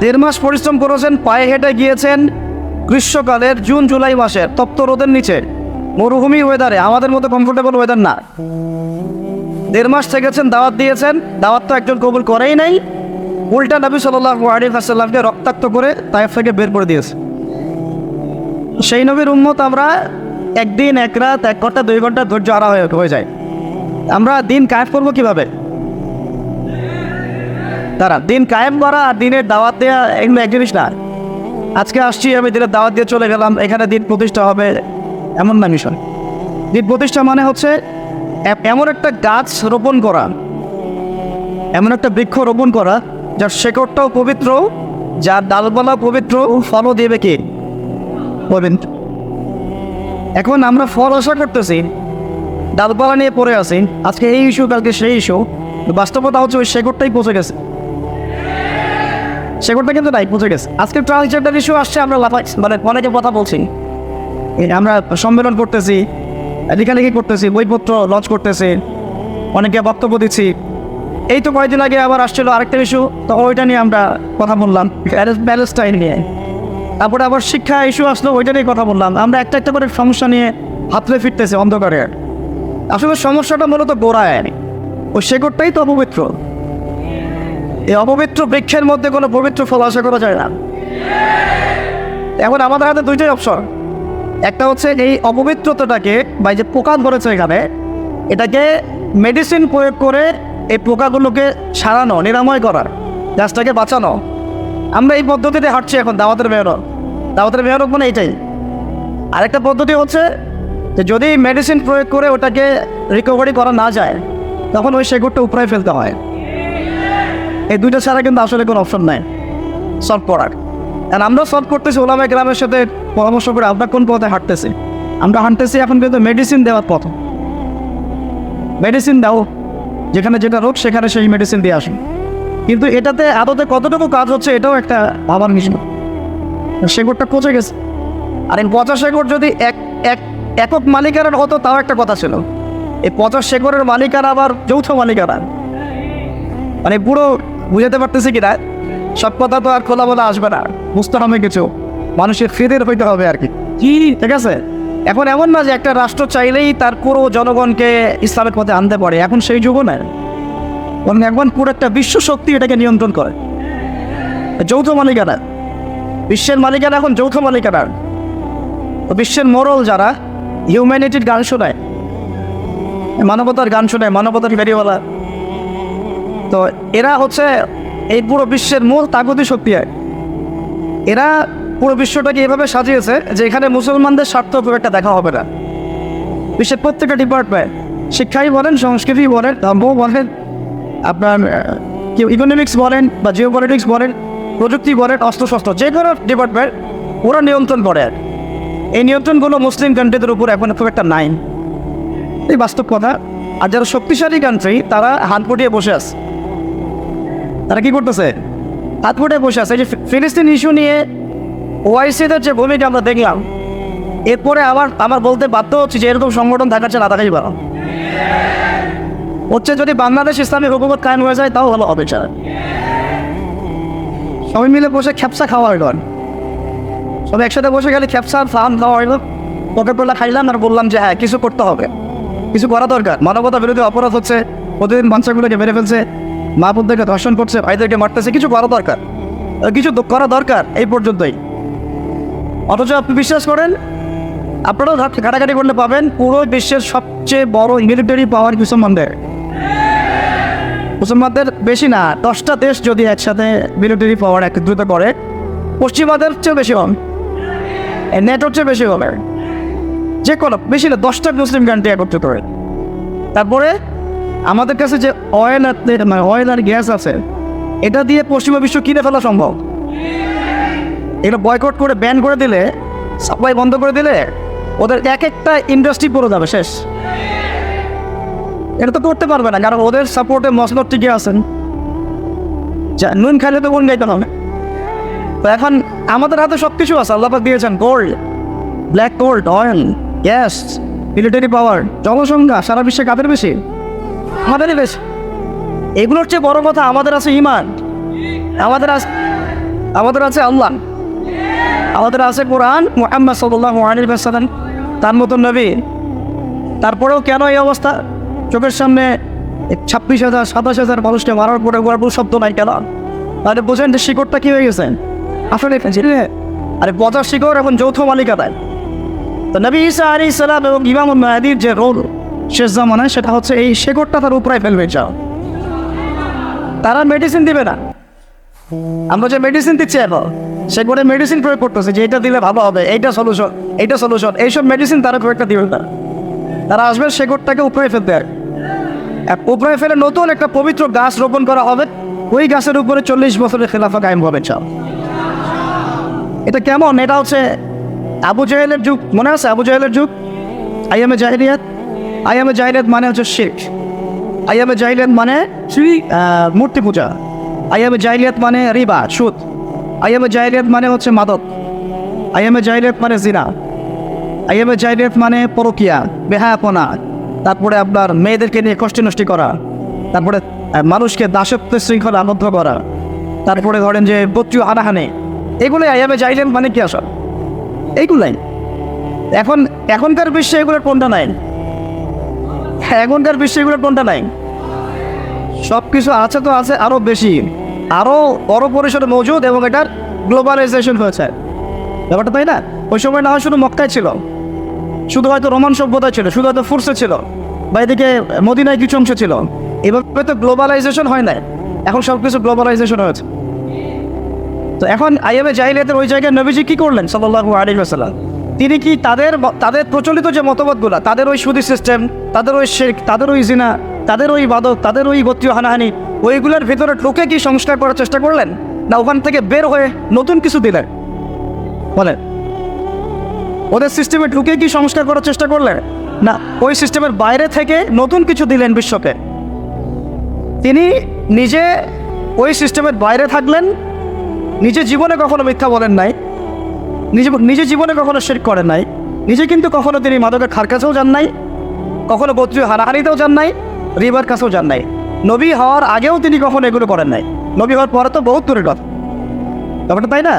1.5 মাস পরিশ্রম করেছেন, পায়ে হেঁটে গিয়েছেন গ্রীষ্মকালের জুন জুলাই মাসের তপ্ত রোদের নিচে, মরুভূমি ওয়েদারে, আমাদের মতো কমফোর্টেবল ওয়েদার না। 1.5 মাস থেকেছেন, দাওয়াত দিয়েছেন, দাওয়াত তো একজন কবুল করেই নাই, উল্টা নবী সাল্লাল্লাহু আলাইহি ওয়াসাল্লামকে রক্তাক্ত করে তায়েফ থেকে বের করে দিয়েছে। সেই নবীর উম্মত আমরা একদিন, এক রাত, 1 ঘন্টা, 2 ঘন্টা ধৈর্য হারা হয়ে যায়। আমরা দিন কায়েম করবো কিভাবে? তারা দিন কায়েম করা আর দিনের দাওয়াত দেওয়া এগুলো এক জিনিস না। আজকে আসছি আমি দিনের দাওয়াত দিয়ে চলে গেলাম, এখানে দিন প্রতিষ্ঠা হবে এমন না মিশন। দিন প্রতিষ্ঠা মানে হচ্ছে এমন একটা গাছ রোপণ করা, এমন একটা বৃক্ষ রোপণ করা যার শেকড়টাও পবিত্র, যার ডালপালা পবিত্র, ফলও দেবে কে? পবিত্র। এখন আমরা ফল আশা করতেছি, ডালপালা নিয়ে পড়ে আছি, আজকে এই ইস্যু, কালকে সেই ইস্যু, বাস্তবতা হচ্ছে ওই শেকড়টাই পচে গেছে, শেকড়টা কিন্তু নাই, পচে গেছে। আজকে ট্রান্সজেন্ডার ইস্যু আসছে, আমরা লাফাই, মানে অনেকে কথা বলছি, আমরা সম্মেলন করতেছি, লেখালেখি করতেছি, বইপত্র লঞ্চ করতেছি, অনেকে বক্তব্য দিচ্ছি। এই তো কয়েকদিন আগে আবার আসছিল আরেকটা ইস্যু, তো ওইটা নিয়ে আমরা কথা বললাম, প্যালেস্টাইন নিয়ে। তারপরে আবার শিক্ষা ইস্যু আসলো, ওইটা নিয়ে কথা বললাম। আমরা একটা একটা করে সমস্যা নিয়ে হাতলে ফিরতেছি অন্ধকারে। আসলে সমস্যাটা মূলত গোড়ায়, ওই শেকড়টাই তো অপবিত্র। এই অপবিত্র বৃক্ষের মধ্যে কোনো পবিত্র ফল আশা করা যায় না। এখন আমাদের হাতে 2টাই অপশন, একটা হচ্ছে এই অপবিত্রতাটাকে বা যে পোকা ধরেছে এখানে, এটাকে মেডিসিন প্রয়োগ করে এই পোকাগুলোকে সারানো, নিরাময় করার, গাছটাকে বাঁচানো। আমরা এই পদ্ধতিতে হাঁটছি এখন, দাওয়াতের মেহনত মানে এইটাই। আরেকটা পদ্ধতি হচ্ছে যে যদি মেডিসিন প্রয়োগ করে ওটাকে রিকভারি করা না যায়, তখন ওই শেকড়টা উপরে ফেলতে হয়। এই 2টা ছাড়া কিন্তু আসলে কোনো অপশন নাই সলভ করার। আর আমরা সলভ করতেছি ওলামায়ে কেরামের সাথে পরামর্শ করে, আমরা কোন পথে হাঁটতেছি? আমরা হাঁটতেছি এখন কিন্তু মেডিসিন দেওয়ার পথ। মেডিসিন দাও, যেখানে যেটা রোগ সেখানে সেই মেডিসিন দিয়ে আসুন। কিন্তু এটাতে আদতে কতটুকু কাজ হচ্ছে এটাও একটা ভাবার বিষয়। শেকড়টা পচে গেছে, আর এই পচা শেকড় যদি একক মালিকানার হতো তাও একটা কথা ছিল। এই পচা শেকড়ের মালিকানা আবার যৌথ মালিকানা, মানে পুরো বুঝাতে পারতেছি কিনা, সব কথা তো আর খোলা বলা আসবে না, বুঝতে হবে কিছু, মানুষের ফিদের হইতে হবে আর কি। ঠিক আছে, এখন এমন না যে একটা রাষ্ট্র চাইলেই তার পুরো জনগণকে ইসলামের পথে আনতে পারে, এখন সেই যুগও নয়। বরং এখন পুরো একটা বিশ্ব শক্তি এটাকে নিয়ন্ত্রণ করে, যৌথ মালিকানা। বিশ্বের মালিকানা এখন যৌথ মালিকানার। বিশ্বের মোরাল যারা হিউম্যানিটির গান শোনায়, মানবতার গান শোনায়, মানবতার গাড়িওয়ালা, তো এরা হচ্ছে এই পুরো বিশ্বের মূল তাগতি শক্তি। এরা পুরো বিশ্বটাকে এভাবে সাজিয়েছে যে এখানে মুসলমানদের স্বার্থ খুব একটা দেখা হবে না। বিশ্বের প্রত্যেকটা ডিপার্টমেন্ট, শিক্ষাই বলেন, সংস্কৃতি বলেন, ধর্ম বলেন, আপনার ইকোনমিক্স বলেন বা জিওপলিটিক্স বলেন, প্রযুক্তি বলেন, অস্ত্রশস্ত্র, যে কোনো ডিপার্টমেন্ট ওরা নিয়ন্ত্রণ করে। এই নিয়ন্ত্রণগুলো মুসলিম কান্ট্রিদের উপর এখন খুব একটা নাই, এই বাস্তব কথা। আর যারা শক্তিশালী কান্ট্রি তারা হাত ফুটিয়ে বসে আছে। তারা কি করতেছে? হাত ফুটিয়ে বসে আছে। এই যে ফিলিস্তিন ইস্যু নিয়ে ওআইসিদের যে ভূমিকা আমরা দেখলাম, এরপরে আমার বলতে বাধ্য হচ্ছে যে এরকম সংগঠন থাকার চেয়ে না থাকাই ভালো হচ্ছে। যদি বাংলাদেশ ইসলামী হুকুমত কায়েম হয়ে যায় তাও ভালো হবে। সবাই মিলে বসে খ্যাপসা খাওয়া হইল, সবাই একসাথে বসে গেলে খ্যাপসা ফান খাওয়া হইল, পকেটপোলা খাইলাম আর বললাম যে হ্যাঁ কিছু করতে হবে, কিছু করা দরকার। মানবতা বিরোধী অপরাধ হচ্ছে, প্রতিদিন বাচ্চাগুলোকে মেরে ফেলছে, মা বোনদেরকে ধর্ষণ করছে, ভাইদেরকে মারতেছে, কিছু করা দরকার, কিছু করা দরকার, এই পর্যন্তই। অথচ আপনি বিশ্বাস করেন, আপনারাও ঘাটাঘাটি করলে পাবেন পুরো বিশ্বের সবচেয়ে বড় মিলিটারি পাওয়ার মুসলমানদের বেশি না, 10টা দেশ যদি একসাথে মিলিটারি পাওয়ার একত্রিত করে পশ্চিমাদের চেয়ে বেশি হবে, নেটোর চেয়ে বেশি হবে, যে কোনো বেশি না 10টা মুসলিম কান্ট্রি একত্রিত করে। তারপরে আমাদের কাছে যে অয়েল আর গ্যাস আছে, এটা দিয়ে পশ্চিমা বিশ্ব কিনে ফেলা সম্ভব। এটা বয়কট করে ব্যান করে দিলে, সাপ্লাই বন্ধ করে দিলে ওদের এক একটা ইন্ডাস্ট্রি পড়ে যাবে, শেষ। এটা তো করতে পারবে না, কারণ ওদের সাপোর্টে মসনদ টিকে আছেন, নুন খাইলে তো কোন গাইতে হবে। তো এখন আমাদের হাতে সব কিছু আছে, আল্লাহ পাক দিয়েছেন gold, black gold, oil, gas, military পাওয়ার, জনসংখ্যা সারা বিশ্বে কাদের বেশি? আমাদেরই বেশি। এগুলোর চেয়ে বড় কথা আমাদের আছে ঈমান, আমাদের আছে আল্লাহ, আমাদের আছে কোরআন, মুহাম্মদ সাল্লাল্লাহু আলাইহি ওয়াসাল্লাম তার মতন নবী। তারপরেও কেন এই অবস্থা? চোখের সামনে 26,000 27,000 মানুষকে মারার পরে গর্ব শব্দ নাই কেন? তাহলে বোঝেন যে শিকড়টা কী হয়ে গেছে আসলে। আরে 50 শিকড় এখন যৌথ মালিকানায়। তো নবী ঈসা আলাইহিস সালাম এবং ইমামুল মাহদীর যে রোল শেষ জামানায়, সেটা হচ্ছে এই শিকড়টা তার উপরে ফেলবে। যাও, তারা মেডিসিন দিবে না। আমরা যে মেডিসিন দিচ্ছি এখন, সেগুলো মেডিসিন প্রয়োগ করতেছে যে এটা দিলে ভালো হবে, এইটা সলিউশন, এইসব মেডিসিন তারা খুব একটা দিবে না। তারা আসবে শেকড়টাকে উপরে ফেলতে, উপরে ফেলে নতুন একটা পবিত্র গাছ রোপণ করা হবে, ওই গাছের উপরে 40 বছরের খেলাফা কায়েম হবে। চাও, এটা কেমন? এটা হচ্ছে আবু জাহেলের যুগ, মনে আছে আবু জাহেলের যুগ? আইয়ামে জাহিলিয়াত মানে হচ্ছে শিরক, আইয়ামে জাহিলিয়াত মানে মূর্তি পূজা, আইয়ামে জাহিলিয়াত মানে রিবা, সুদ, আইয়ামে জাহিলিয়াত মানে হচ্ছে মাদক, আইয়ামে জাহিলিয়াত মানে জিনা, আইয়ামে জাহিলিয়াত মানে পরকিয়া, বেহায়াপনা, তারপরে আপনার মেয়েদেরকে নিয়ে কষ্টি নষ্টি করা, তারপরে মানুষকে দাসত্ব শৃঙ্খলা আবদ্ধ করা, তারপরে ধরেন যে গোত্রীয় হানাহানি, এগুলোই আইয়ামে জাহিলিয়াত মানে কি আসল? এইগুলাই। এখনকার বিশ্বে এগুলোর কোনটা নাই? এখনকার বিশ্বে এগুলোর কোনটা নাই? সব কিছু আছে, তো আছে আরও বেশি, আরও বড় পরিসরে মজুদ, এবং এটার গ্লোবালাইজেশন হয়েছে ব্যাপারটা, তাই না? ওই সময় না হয় শুধু মক্কায় ছিল, শুধু হয়তো রোমান সভ্যতা ছিল, শুধু হয়তো ফুরসে ছিল, বা এদিকে মদিনায় কিছু অংশ ছিল। এভাবে তো গ্লোবালাইজেশন হয় না, এখন সব কিছু গ্লোবালাইজেশন হয়েছে। তো এখন আইয়ামে জাহিলিয়াতের ওই জায়গায় নবীজি কী করলেন সাল্লাল্লাহু আলাইহি ওয়াসাল্লাম? তিনি কি তাদের প্রচলিত যে মতবাদগুলো, তাদের ওই সুদি সিস্টেম, তাদের ওই শিরক, তাদের ওই জিনা, তাদের ওই বাদক, তাদের ওই গোত্রীয় হানাহানি, ওইগুলোর ভিতরে ঢুকে কি সংস্কার করার চেষ্টা করলেন, না ওখান থেকে বের হয়ে নতুন কিছু দিলেন? বলেন, ওদের সিস্টেমে ঢুকে কি সংস্কার করার চেষ্টা করলেন, না ওই সিস্টেমের বাইরে থেকে নতুন কিছু দিলেন বিশ্বকে? তিনি নিজে ওই সিস্টেমের বাইরে থাকলেন, নিজে জীবনে কখনো মিথ্যা বলেন নাই, নিজে জীবনে কখনো শিরক করেন নাই, নিজে কিন্তু কখনো তিনি মাদকের খার কাছেও যান নাই, কখনো গোত্রীয় হানাহানিতেও যান নাই, রিবার কাছেও যান নাই। নবী হওয়ার আগেও তিনি কখনো এগুলো করেন নাই, নবী হওয়ার পরে তো বহুত দূরের কথা, ব্যাপারটা তাই না?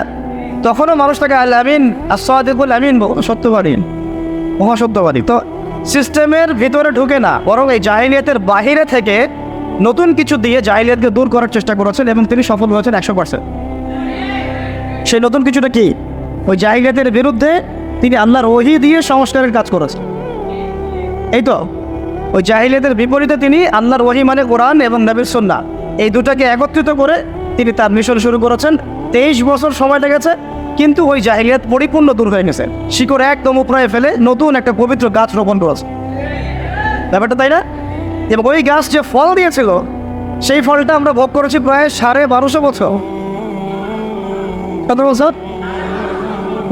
তখনও মানুষ তাকে আল আমিন, আস-সাদিকুল আমিন, সত্যবাদী, মহাসত্যবাদী। তো সিস্টেমের ভিতরে ঢুকে না, বরং এই জাহিলিয়াতের বাহিরে থেকে নতুন কিছু দিয়ে জাহিলিয়াতকে দূর করার চেষ্টা করেছেন, এবং তিনি সফল হয়েছেন 100%। সেই নতুন কিছুটা কি? ওই জাহিলিয়াতের বিরুদ্ধে তিনি আল্লাহর ওহী দিয়ে সংস্কারের কাজ করেছেন। এই তো ওই জাহিলিয়াতের বিপরীতে তিনি আল্লাহর ওহী মানে কোরআন এবং নবীর সুন্নাহ, এই দুটাকে একত্রিত করে তিনি তার মিশন শুরু করেছেন। 23 বছর সময় লেগেছে, কিন্তু ওই জাহিলিয়াত পরিপূর্ণ দূর হয়ে গেছে, শিকড় একদম উপরে ফেলে নতুন একটা পবিত্র গাছ রোপণ করেছে, ব্যাপারটা তাই না? এবং ওই গাছ যে ফল দিয়েছিল, সেই ফলটা আমরা ভোগ করেছি প্রায় 1250 বছর। কত বছর?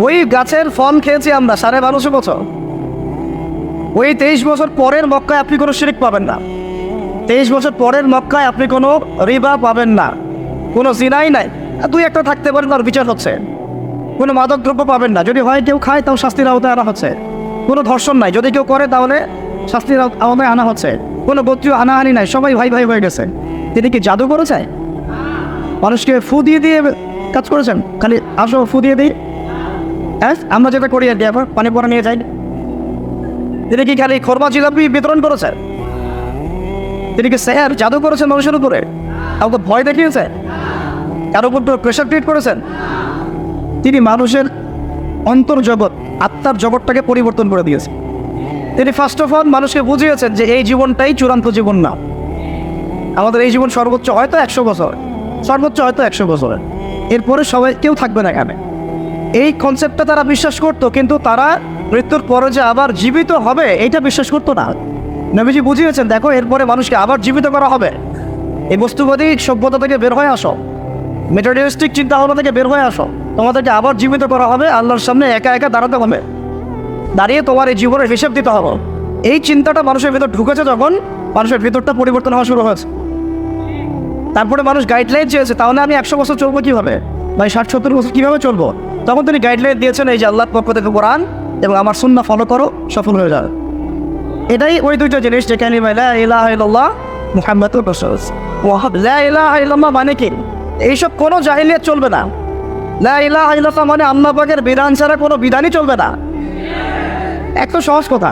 ওই গাছের ফল খেয়েছি আমরা 1250 বছর। ওই 23 বছর পরের মক্কায় আপনি কোনো শিরক পাবেন না, 23 বছর পরের মক্কায় আপনি কোনো রিবা পাবেন না, কোনো জিনাই নাই, 2-1টা থাকতে পারেন, তার বিচার হচ্ছে। কোনো মাদক দ্রব্য পাবেন না, যদি হয় কেউ খায় তাও শাস্তির আওতায় আনা হচ্ছে। কোনো ধর্ষণ নাই, যদি কেউ করে তাহলে শাস্তির আওতায় আনা হচ্ছে। কোনো গোত্রীয় হানাহানি নাই, সবাই ভাই ভাই হয়ে গেছে। তিনি কি জাদু করেছে? মানুষকে ফু দিয়ে দিয়ে কাজ করেছেন, খালি আসো ফু দিয়ে দিই। হ্যাঁ, আমরা যেটা করি আর কি, এখন পানি পরা নিয়ে যাই, তিনি কি খালি খোরমা জিলাপি বিতরণ করেছেন? তিনি কি সেহর জাদু করেছেন মানুষের উপরে? কাউকে ভয় দেখিয়েছে? কারো উপর প্রেশার ক্রিয়েট করেছেন? তিনি মানুষের অন্তর্জগৎ, আত্মার জগৎটাকে পরিবর্তন করে দিয়েছেন। তিনি ফার্স্ট অফ অল মানুষকে বুঝিয়েছেন যে এই জীবনটাই চূড়ান্ত জীবন না। আমাদের এই জীবন সর্বোচ্চ হয়তো 100 বছর, সর্বোচ্চ হয়তো 100 বছর, এরপরে সবাই কেউ থাকবে না এখানে। এই কনসেপ্টটা তারা বিশ্বাস করতো, কিন্তু তারা মৃত্যুর পরে যে আবার জীবিত হবে এইটা বিশ্বাস করতো না। নবীজি বুঝিয়েছেন, দেখো এরপরে মানুষকে আবার জীবিত করা হবে। এই বস্তুবাদী সভ্যতা থেকে বের হয়ে আসো, মেটেরিয়ালিস্টিক চিন্তা ভাবনা থেকে বের হয়ে আসো, তোমাদেরকে আবার জীবিত করা হবে, আল্লাহর সামনে একা একা দাঁড়াতে হবে, দাঁড়িয়ে তোমার এই জীবনের হিসেব দিতে হবে। এই চিন্তাটা মানুষের ভিতর ঢুকেছে, যখন মানুষের ভিতরটা পরিবর্তন হওয়া শুরু হয়েছে। তারপরে মানুষ গাইডলাইন চেয়েছে, তাহলে আমি 100 বছর চলবো কীভাবে, ভাই 60-70 বছর কীভাবে চলবো? তখন তিনি গাইডলাইন দিয়েছেন, এই যে আল্লাহর পক্ষ থেকে কোরআন এবং আমার সুন্নাহ ফলো করো, সফল হয়ে যাবে। এটাই ওই দুইটা জিনিস, যে কালিমা লা ইলাহা ইল্লাল্লাহ মুহাম্মাদুর রাসূলুল্লাহ। লা ইলাহা ইল্লাল্লাহ মানে কি? এইসব কোনো জাহিলিয়াত চলবে না। লা ইলাহা ইল্লাল্লাহ মানে আল্লাহ পাকের বিধান ছাড়া কোনো বিধানই চলবে না। এত সহজ কথা।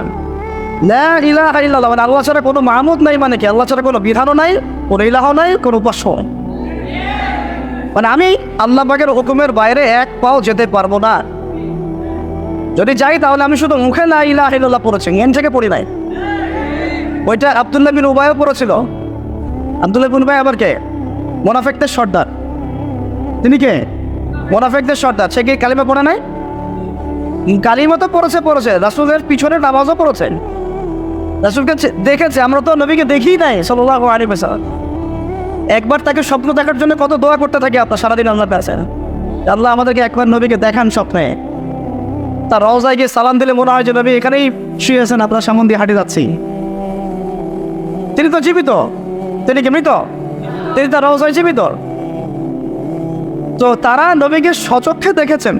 লা ইলাহা ইল্লাল্লাহ মানে আল্লাহ ছাড়া কোনো মাহমুদ নাই, মানে কি আল্লাহ ছাড়া কোনো বিধানও নাই, কোনো ইলাহ নাই, কোনো উপাস্য নাই। মানে আমি আল্লাহ পাকের হুকুমের বাইরে এক পাও যেতে পারবো না। যদি যাই তাহলে আমি শুধু মুখে লা ইলাহা ইল্লাল্লাহ পড়েছি, এন থেকে পড়ি নাই। ওইটা আব্দুল্লাহ বিন উবাইও পড়েছিল। আব্দুল্লাহ বিন উবাই আবার কে? মুনাফিকদের সর্দার। তিনি কে? মুনাফিকদের সর্দার। সে কি কালিমা পড়ে নাই? কালিমা তো পড়েছে, রাসূলের পিছনে নামাজও পড়েছেন, রাসূলকে দেখেছে। আমরা তো নবীকে দেখি নাই সাল্লাল্লাহু আলাইহি ওয়াসাল্লাম। একবার তাকে স্বপ্ন দেখার জন্য কত দোয়া করতে থাকি আপনার সারাদিন আল্লাহর কাছে, আল্লাহ আমাদেরকে একবার নবীকে দেখান স্বপ্নে। তার রওজায় গিয়ে সালাম দিলে মনে হয় যে নবী এখানেই শুয়ে আছেন, আপনার সামনে দিয়ে হাঁটে যাচ্ছি। তিনি তো জীবিত, তিনি কি মৃত? তিনি তার রওজায় জীবিত। তো তারা নবীকে সচক্ষে দেখেছেন,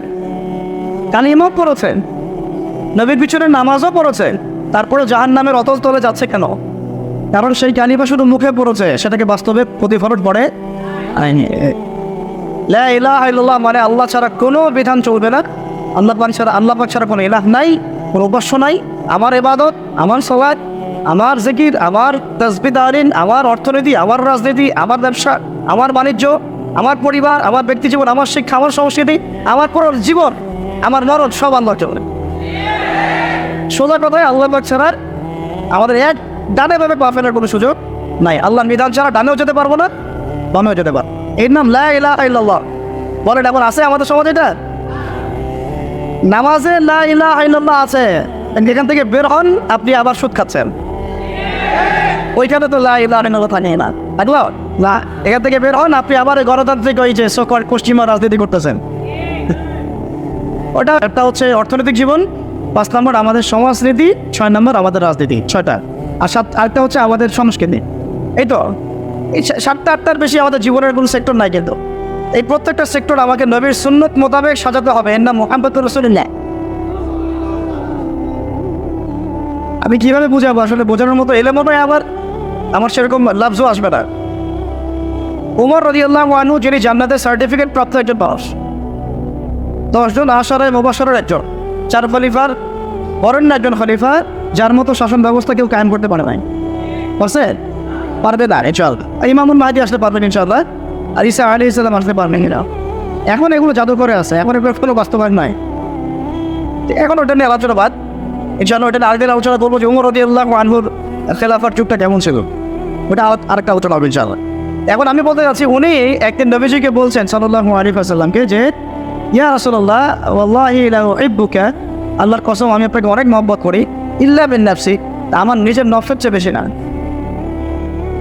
কালিমাও পড়েছেন, নবীর পিছনে নামাজও পড়েছেন, তারপরে জাহান্নামের অতল তলে যাচ্ছে কেন? কারণ সেই কালিমা শুধু মুখে পড়েছে, সেটাকে বাস্তবে প্রতিফলন পড়ে আইনি। লা ইলাহা ইল্লাল্লাহ মানে আল্লাহ ছাড়া কোনো বিধান চলবে না, আল্লাহ পাক ছাড়া কোনো ইলাহ নাই, কোনো উপাস্য নাই। আমার ইবাদত, আমার সালাত, আমার জিকির, আমার তাসবিহ তাহলিল, আমার অর্থনীতি, আমার রাজনীতি, আমার ব্যবসা, আমার বাণিজ্য, আমার পরিবার, আমার ব্যক্তি জীবন, আমার শিক্ষা, আমার সংস্কৃতি, আমার পুরো জীবন, আমার মরণ সব আল্লাহ চলে। সোজা কথায় আল্লাহ পাক ছাড়া আমাদের এক ডানে ভাবে পা ফেলার কোনো সুযোগ নাই। আল্লাহর বিধান ছাড়া ডানেও যেতে পারবো না, বামেও যেতে পারবো। এর নাম লা ইলাহা ইল্লাল্লাহ। বলেন এখন আছে আমাদের সমাজে এটা? নামাজে লা ইলাহা ইল্লাল্লাহ আছে, এখান থেকে বের হন, আপনি আবার সুদ খাচ্ছেন। ওইখানে তো লা ইলাহা ইল্লাল্লাহ থাকে না, থাকলো না। এখান থেকে বের হন, আপনি আবার গণতান্ত্রিক ওই যে সকল পশ্চিমা রাজনীতি করতেছেন। ওটা একটা হচ্ছে অর্থনৈতিক জীবন, 5 নম্বর আমাদের সমাজনীতি, 6 নম্বর আমাদের রাজনীতি, 6টা। আর আরেকটা হচ্ছে আমাদের সংস্কৃতি। এই তো এই 7টা-8টার বেশি আমাদের জীবনের কোনো সেক্টর নাই, কিন্তু এই প্রত্যেকটা সেক্টর আমাকে নবীর সুন্নত মোতাবেক সাজাতে হবে। এর নাম মুহাম্মদুর রাসূলুল্লাহ। আমি কীভাবে বুঝাবো? আসলে বোঝানোর মতো এলেমও নয়, আবার আমার সেরকম লাফজও আসবে না। উমর রাদিয়াল্লাহু আনহু যিনি জান্নাতের সার্টিফিকেট প্রাপ্ত একজন মানুষ, 10 জন আশারায়ে মুবাশশারের একজন, 4 খলিফার বরেণ্য একজন খলিফা, যার মতো শাসন ব্যবস্থা কেউ কায়েম করতে পারে নাই। পারছে? পারবে না ইনশাআল্লাহ। ইমামুল মাহদী আসলে পারবেন ইনশাআল্লাহ, আর ঈসা আলাইহিস সালাম আসলে পারবেন না। এখন এগুলো জাদু করে আছে, এখন এগুলো কোনো বাস্তবায়ন নয়। এখন ওটা নিয়ে আলোচনা বাদ, ইনশাআল্লাহ ওটা নিয়ে আরেকদিন আলোচনা করবো যে উমর রাদিয়াল্লাহু আনহুর খেলাফার যুগটা কেমন ছিল, ওটা আরেকটা আলোচনা হবে ইনশাআল্লাহ। এখন আমি বলতে চাচ্ছি, উনি একদিন নবীজিকে বলছেন সাল্লাল্লাহু আলাইহি ওয়াসাল্লামকে যে ইয়া রাসূলুল্লাহ ওয়াল্লাহি লা উহিব্বুকা, আল্লাহর কসম আমি আপনাকে অনেক মহব্বত করি, ইল্লা বিন নাফসি, আমার নিজের নফসের চেয়ে বেশি না।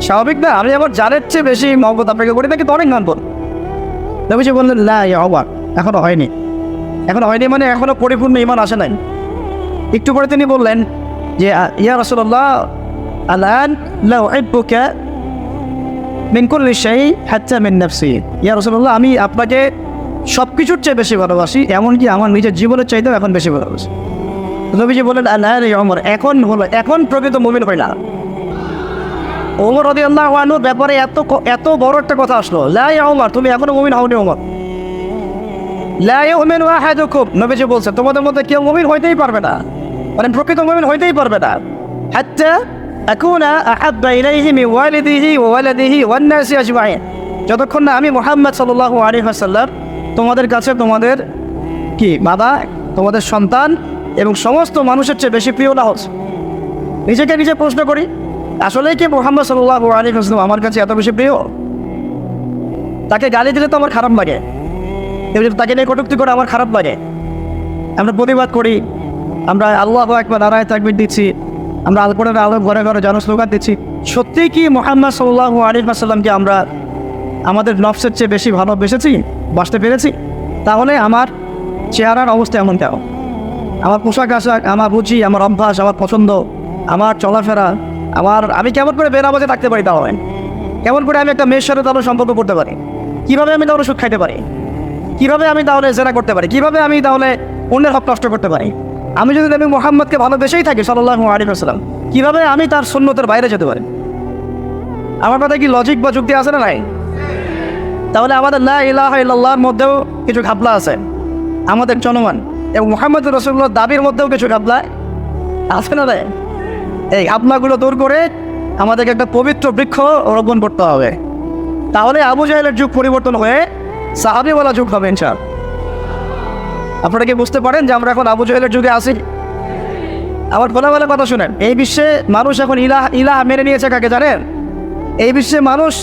স্বাভাবিক না? আমি আবার জানের চেয়ে বেশি মহব্বত আপনাকে করি, নাকি তো অনেক মহব্বত। নবীজি বললেন লা ইয়া ওমর, এখনো হয়নি। মানে এখনো পরিপূর্ণ ঈমান আসে নাই। একটু পরে তিনি বললেন যে ইয়া রাসূলুল্লাহ আলান লা উহিব্বুকা মিন কুল্লি শাই হাত্তা মিন নাফসি, ইয়া রাসূলুল্লাহ আমি আপনাকে সব কিছুর চেয়ে বেশি ভালোবাসি, এমনকি আমার নিজের জীবনের চাইতেও এখন বেশি ভালোবাসি। নবীজি বললেন আলান ইয়া ওমর, এখন প্রকৃত মুমিন হয় না। ওমর রাদিয়াল্লাহু আনহুর ব্যাপারে এত বড় একটা কথা আসলো, লা ইয়া ওমর, তুমি এখনো মুমিন হওনি ওমর। লা ইউমিনু আহাদুকুম, নবীজি বলছেন তোমাদের মধ্যে কেউ মুমিন হইতেই পারবে না মানে প্রকৃত মুমিন হইতেই পারবে না হাত্তা আকুনা আহাব্বা ইলাইহি মিন ওয়ালিদিহি ওয়া ওয়ালাদিহি ওয়ান নাসি আজমাইন, যতক্ষণ না আমি মুহাম্মদ সাল্লাল্লাহু আলাইহি ওয়াসাল্লাম তোমাদের কাছে তোমাদের কি বাবা, তোমাদের সন্তান এবং সমস্ত মানুষের চেয়ে বেশি প্রিয় না হচ্ছে। নিজেকে নিজে প্রশ্ন করি, আসলে কি মুহাম্মদ সাল্লাল্লাহু আলাইহি ওয়াসাল্লাম আমার কাছে এত বেশি প্রিয়? তাকে গালি দিলে তো আমার খারাপ লাগে, এবং তাকে নিয়ে কটূক্তি করে আমার খারাপ লাগে। আমরা প্রতিবাদ করি, আমরা আল্লাহু আকবার নারায়ে তাকবীর দিচ্ছি, আমরা আল কোরআনের আলো ঘরে ঘরে জনস্লোগান দিচ্ছি। সত্যি কি মুহাম্মদ সাল্লাল্লাহু আলাইহি ওয়াসাল্লামকে আমরা আমাদের নফসের চেয়ে বেশি ভালোবেসেছি, বাঁচতে পেরেছি? তাহলে আমার চেহারার অবস্থা এমন কেন? আমার পোশাক আশাক, আমার রুচি, আমার অভ্যাস, আমার পছন্দ, আমার চলাফেরা, আমি কেমন করে বেনামাজে থাকতে পারি? তাহলে কেমন করে আমি একটা মেয়ের সাথে তাহলে সম্পর্ক করতে পারি? কীভাবে আমি তাহলে সুদ খাইতে পারি? কীভাবে আমি তাহলে জেনা করতে পারি? কীভাবে আমি তাহলে অন্যের হক নষ্ট করতে পারি? আমি যদি নবী মুহাম্মদকে ভালোবেসেই থাকি সাল্লাল্লাহু আলাইহি ওয়াসাল্লাম, কীভাবে আমি তার সুন্নতের বাইরে যেতে পারি? আমার কথা কি লজিক বা যুক্তি আছে না নাই? তাহলে আমাদের লা ইলাহা ইল্লাল্লাহর মধ্যেও কিছু ঘাপলা আছে, আমাদের জনমান এবং মুহাম্মদ রাসূলুল্লাহর দাবির মধ্যেও কিছু ঘাপলা আছে না রে? এই ঘাপলাগুলো দূর করে আমাদেরকে একটা পবিত্র বৃক্ষ রোপণ করতে হবে। তাহলে আবু জাহেলের যুগ পরিবর্তন হয়ে সাহাবীওয়ালা যুগ হবে ইনশাআল্লাহ। আপনারা কি বুঝতে পারেন যে আমরা এখন আবু জাহেলের যুগে আছি? আমার খোলামেলা কথা শুনেন, এই বিশ্বে মানুষ এখন ইলাহ মেনে নিয়েছে কাকে জানেন? এই বিশ্বে মানুষ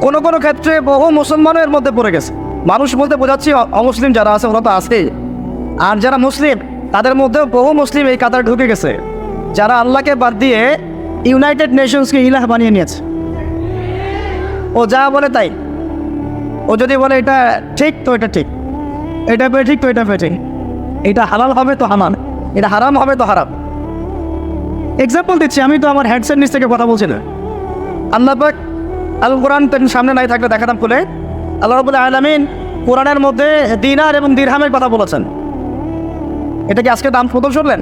কোনো কোনো ক্ষেত্রে বহু মুসলমানের মধ্যে পড়ে গেছে। মানুষ বলতে বোঝাচ্ছি অমুসলিম যারা আছে ওরা তো আছেই, আর যারা মুসলিম তাদের মধ্যেও বহু মুসলিম এই কাতারে ঢুকে গেছে, যারা আল্লাহকে বাদ দিয়ে ইউনাইটেড নেশনসকে ইলাহ বানিয়ে নিয়েছে। ও যা বলে তাই, ও যদি বলে এটা ঠিক তো এটা ঠিক, এটা ঠিক তো এটা ঠিক, এটা হালাল হবে তো হালাল, এটা হারাম হবে তো হারাম। এক্সাম্পল দিচ্ছি, আমি তো আমার হেডসেট নিচ থেকে কথা বলছি না। আল্লাহ পাক আল কোরআন সামনে নাই থাকলে দেখাতাম খুলে। আল্লাহ রাব্বুল আলামিন কোরআনের মধ্যে দিনার এবং দিরহামের কথা বলেছেন। এটা কি আজকে দাম প্রথম শুনলেন?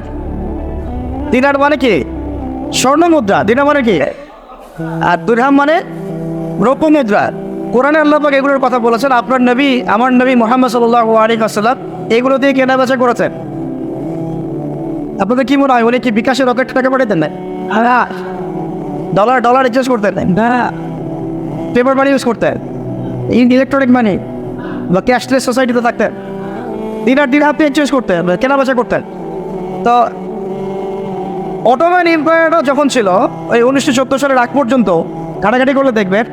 দিনার মানে কি? স্বর্ণ মুদ্রা। দিনার মানে কি? আর দিরহাম মানে রৌপ্য মুদ্রা। কোরআনে আল্লাহ পাক এগুলোর কথা বলেছেন। আপনার নবী, আমার নবী মুহাম্মদ সাল্লাল্লাহু আলাইহি ওয়াসাল্লাম এগুলো দিয়ে কেনাবেচা করেছেন। আপনাদের কি মনে হয় উনি কি বিকাশের রকেট টাকা পাঠাতেন না? ডলার এক্সচেঞ্জ করতেন না, পেপার মানি ইউজ করতেন, ইলেকট্রনিক মানি বা ক্যাশলেস সোসাইটিতে থাকতেন, দিনার দিরহাম এক্সচেঞ্জ করতেন, কেনাবেচা করতেন। তো অটোমান এম্পায়ারটা যখন ছিল ওই 1914 সালের আগ পর্যন্ত ঘাটাঘাটি করলে দেখবেন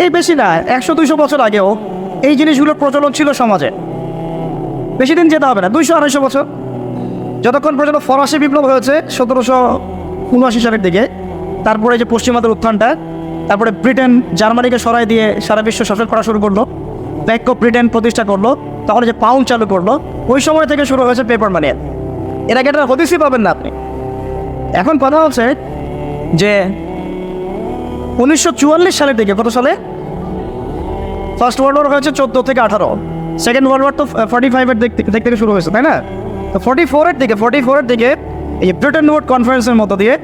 এই বেশি না 100-200 বছর আগেও এই জিনিসগুলোর প্রচলন ছিল সমাজে। বেশি দিন যেতে হবে না, 200-250 বছর। যতক্ষণ পর্যন্ত ফরাসি বিপ্লব হয়েছে 1779 সালের দিকে, তারপরে যে পশ্চিমাদের উত্থানটা, তারপরে ব্রিটেন জার্মানিকে সরাই দিয়ে সারা বিশ্ব শাসন করা শুরু করলো, ব্যাংক অফ ব্রিটেন প্রতিষ্ঠা করলো, তখন যে পাউন্ড চালু করলো, ওই সময় থেকে শুরু হয়েছে পেপার মানি। এর আগে এটা হদিসই পাবেন না আপনি। এখন কথা হচ্ছে যে 1944 সালের দিকে, কত সালে ফার্স্ট ওয়ার্ল্ড ওয়ার হয়েছে 14 থেকে 18, সেকেন্ড ওয়ার্ল্ড ওয়ার তো 45-এর দিক থেকে শুরু হয়েছে, তাই না? তো 44-এর দিকে এই ব্রিটেন উড কনফারেন্সের মতো দিয়ে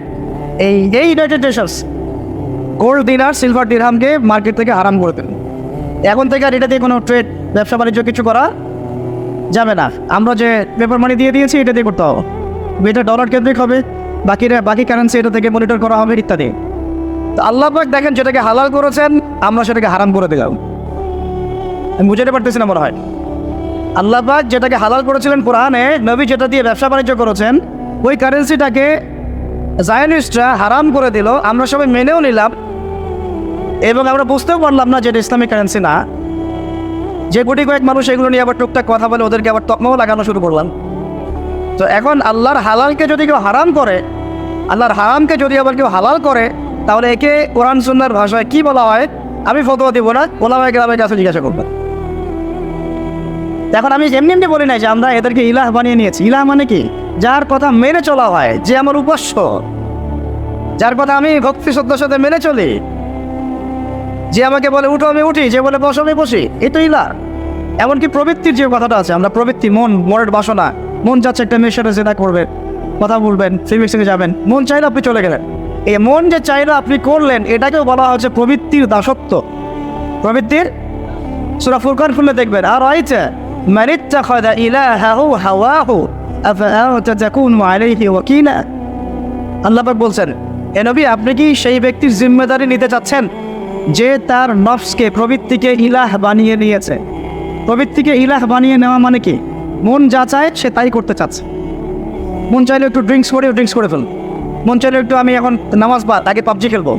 এই ইউনাইটেড নেশনস গোল্ড দিনার সিলভার দিরহামকে মার্কেট থেকে হারাম করে দিল। এখন থেকে আর এটা দিয়ে কোনো ট্রেড ব্যবসা বাণিজ্য কিছু করা যাবে না। আমরা যে পেপার মানি দিয়ে দিয়েছি এটা দিয়ে করতে হবে, এটা ডলার কেন্দ্রিক হবে, বাকি কারেন্সি এটা থেকে মনিটর করা হবে ইত্যাদি। তো আল্লাহ পাক দেখেন যেটাকে হালাল করেছেন আমরা সেটাকে হারাম করে দিলাম। আমি বুঝাতে পারতেছি না মনে হয়। আল্লাহ পাক যেটাকে হালাল করেছিলেন কোরআনে, নবী যেটা দিয়ে ব্যবসা বাণিজ্য করেছেন, ওই কারেন্সিটাকে জায়নিস্টরা হারাম করে দিল। আমরা সবাই মেনেও নিলাম এবং আমরা বুঝতেও পারলাম না যে এটা ইসলামিক কারেন্সি না। যে কোটি কয়েক মানুষ এগুলো নিয়ে আবার টুকটাক কথা বলে ওদেরকে আবার তকমাও লাগানো শুরু করলাম। তো এখন আল্লাহর হালালকে যদি কেউ হারাম করে, আল্লাহর হারামকে যদি আবার কেউ হালাল করে, তাহলে একে কোরআন সুন্নাহর ভাষায় কি বলা হয় আমি ফতোয়া দিব না, ওলামায়ে কেরামের কাছে জিজ্ঞাসা করবেন। এখন আমি এমনি বলি নাই যে আমরা এদেরকে ইলাহ বানিয়ে নিয়েছি। ইলাহ মানে কি? যার কথা মেনে চলা হয়, যে আমার উপাস্য, যার কথা আমি ভক্তি শ্রদ্ধার সাথে মেনে চলি, যে আমাকে বলে উঠো আমি উঠি, যে বলে বসো আমি বসি, এই তো ইলাহ। এমনকি প্রবৃত্তির যে কথাটা আছে, আমরা প্রবৃত্তি, মনের বাসনা, মন যাচ্ছে একটা মেয়ের সাথে যেটা করবেন, কথা বলবেন, ফিল্মিক্সিংয়ে যাবেন, মন চাইলে আপনি চলে গেলেন। এই মন যে চাইলে আপনি করলেন, এটাকেও বলা হচ্ছে প্রবৃত্তির দাসত্ব। প্রবৃত্তির সূরা ফুরকান খুলে দেখবেন, আর আইছে মান ইত্তাখাযা ইলাহাহু হাওয়াহু আফাআনতা তাকুনু আলাইহি ওয়াকিলা। আল্লাহ পাক বলছেন, এ নবী, আপনি কি সেই ব্যক্তির জিম্মেদারি নিতে চাচ্ছেন যে তার নফসকে, প্রবৃত্তিকে ইলাহ বানিয়ে নিয়েছে? প্রবৃত্তিকে ইলাহ বানিয়ে নেওয়া মানে কি? মন যা চায় সে তাই করতে চাচ্ছে। মন চাইলে একটু ড্রিঙ্কস করে ফেল, মন চাইলে একটু আমি এখন নামাজ বাদ আগে পাবজি খেলবো,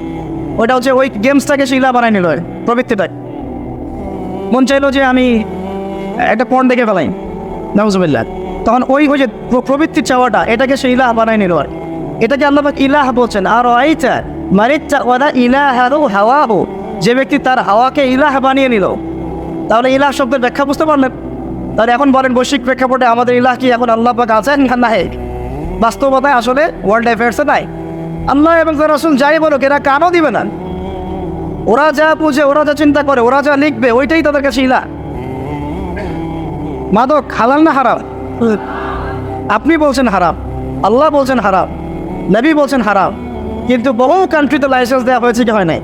ওইটা হচ্ছে ওই গেমসটাকে সে ইলাহ বানায় নিল প্রবৃত্তিটাকে। মন চাইলো যে আমি একটা পর্ন দেখে ফেলাই, নাউজুবিল্লাহ, তখন ওই যে প্রবৃত্তির চাওয়াটা, এটাকে সে ইলাহ বানায় নিল। আর এটাকে আল্লাহ পাক ইলাহ বলছেন। আর আইতা মারিতা ওয়াদা ইলাহু হাওয়াহু, যে ব্যক্তি তার হাওয়াকে ইলাহ বানিয়ে নিল। তাহলে ইলাহ শব্দের ব্যাখ্যা বুঝতে পারলেন? তাহলে এখন বলেন, বৈশ্বিক প্রেক্ষাপটে আমাদের ইলাহ কি এখন আল্লাহ পাক আছেন না? বাস্তবতায় আসলে ওয়ার্ল্ড অ্যাফেয়ার্সে নাই। আল্লাহ এবং তার রাসূল যাই বলুক, এরা কানও দিবে না। ওরা যা বুঝে, ওরা যা চিন্তা করে, ওরা যা লিখবে, ওইটাই তাদের কাছে ইলাহ। মাদক হালাল না হারাম? আপনি বলছেন হারাম, আল্লাহ বলছেন হারাম, নবী বলছেন হারাম, কিন্তু বহু কান্ট্রিতে লাইসেন্স দেওয়া হয়েছে কি হয় নাই?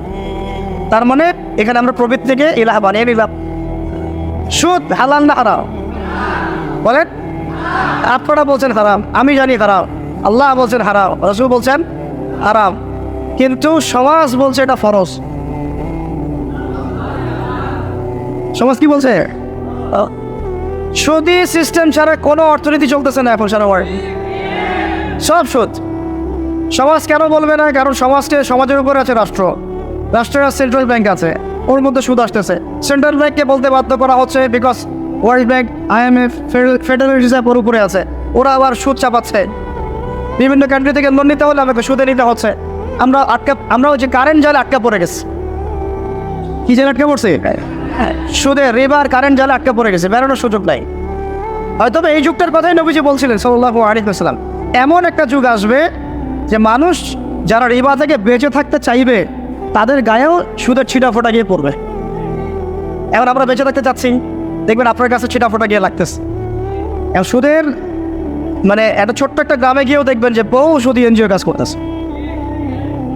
তার মানে এখানে আমরা প্রবৃত্তিকে ইলাহ বানিয়ে নিলাম। সুদ হালাল না হারাম বলেন? আপনারা বলছেন হারাম, আমি জানি হারাম, আল্লাহ বলছেন হারাম, রাসূল বলছেন হারাম, কিন্তু সমাজ বলছে এটা ফরজ। সমাজ কি বলছে? সুদী সিস্টেম ছাড়া কোনো অর্থনীতি চলতেছে না এখন সারা ওয়ার্ল্ড, সব সুদ। সমাজ কেন বলবে না? কারণ সমাজের উপরে আছে রাষ্ট্র, রাষ্ট্রের সেন্ট্রাল ব্যাংক আছে, ওর মধ্যে সুদ আসতেছে। সেন্ট্রাল ব্যাংককে বলতে বাধ্য করা হচ্ছে because world bank, IMF, federal reserve ওর উপরে আছে, ওরা আবার সুদ চাপাচ্ছে। বিভিন্ন কান্ট্রি থেকে লোন নিতে হলে আমাকে সুদে নিতে হচ্ছে। আমরা ওই যে কারেন্ট জালে আটকা পড়ে গেছি। কি জালে আটকা পড়ছে? সুদে, রিবার, কারেন্ট জালে আটকা পড়ে গেছে, বেরোনোর সুযোগ নাই। হয়তো এই যুগটার কথাই নবীজি বলছিলেন সাল্লাল্লাহু আলাইহি ওয়াসাল্লাম, এমন একটা যুগ আসবে যে মানুষ যারা রিবা থেকে বেঁচে থাকতে চাইবে তাদের গায়েও সুদের ছিটা ফোটা গিয়ে পড়বে। এখন আমরা বেঁচে থাকতে চাচ্ছি, দেখবেন আপনার কাছে ছিটা ফোটা গিয়ে লাগতেছে। এখন সুদের মানে একটা ছোট্ট একটা গ্রামে গিয়েও দেখবেন যে বহু সুদী এনজিও কাজ করতেছে।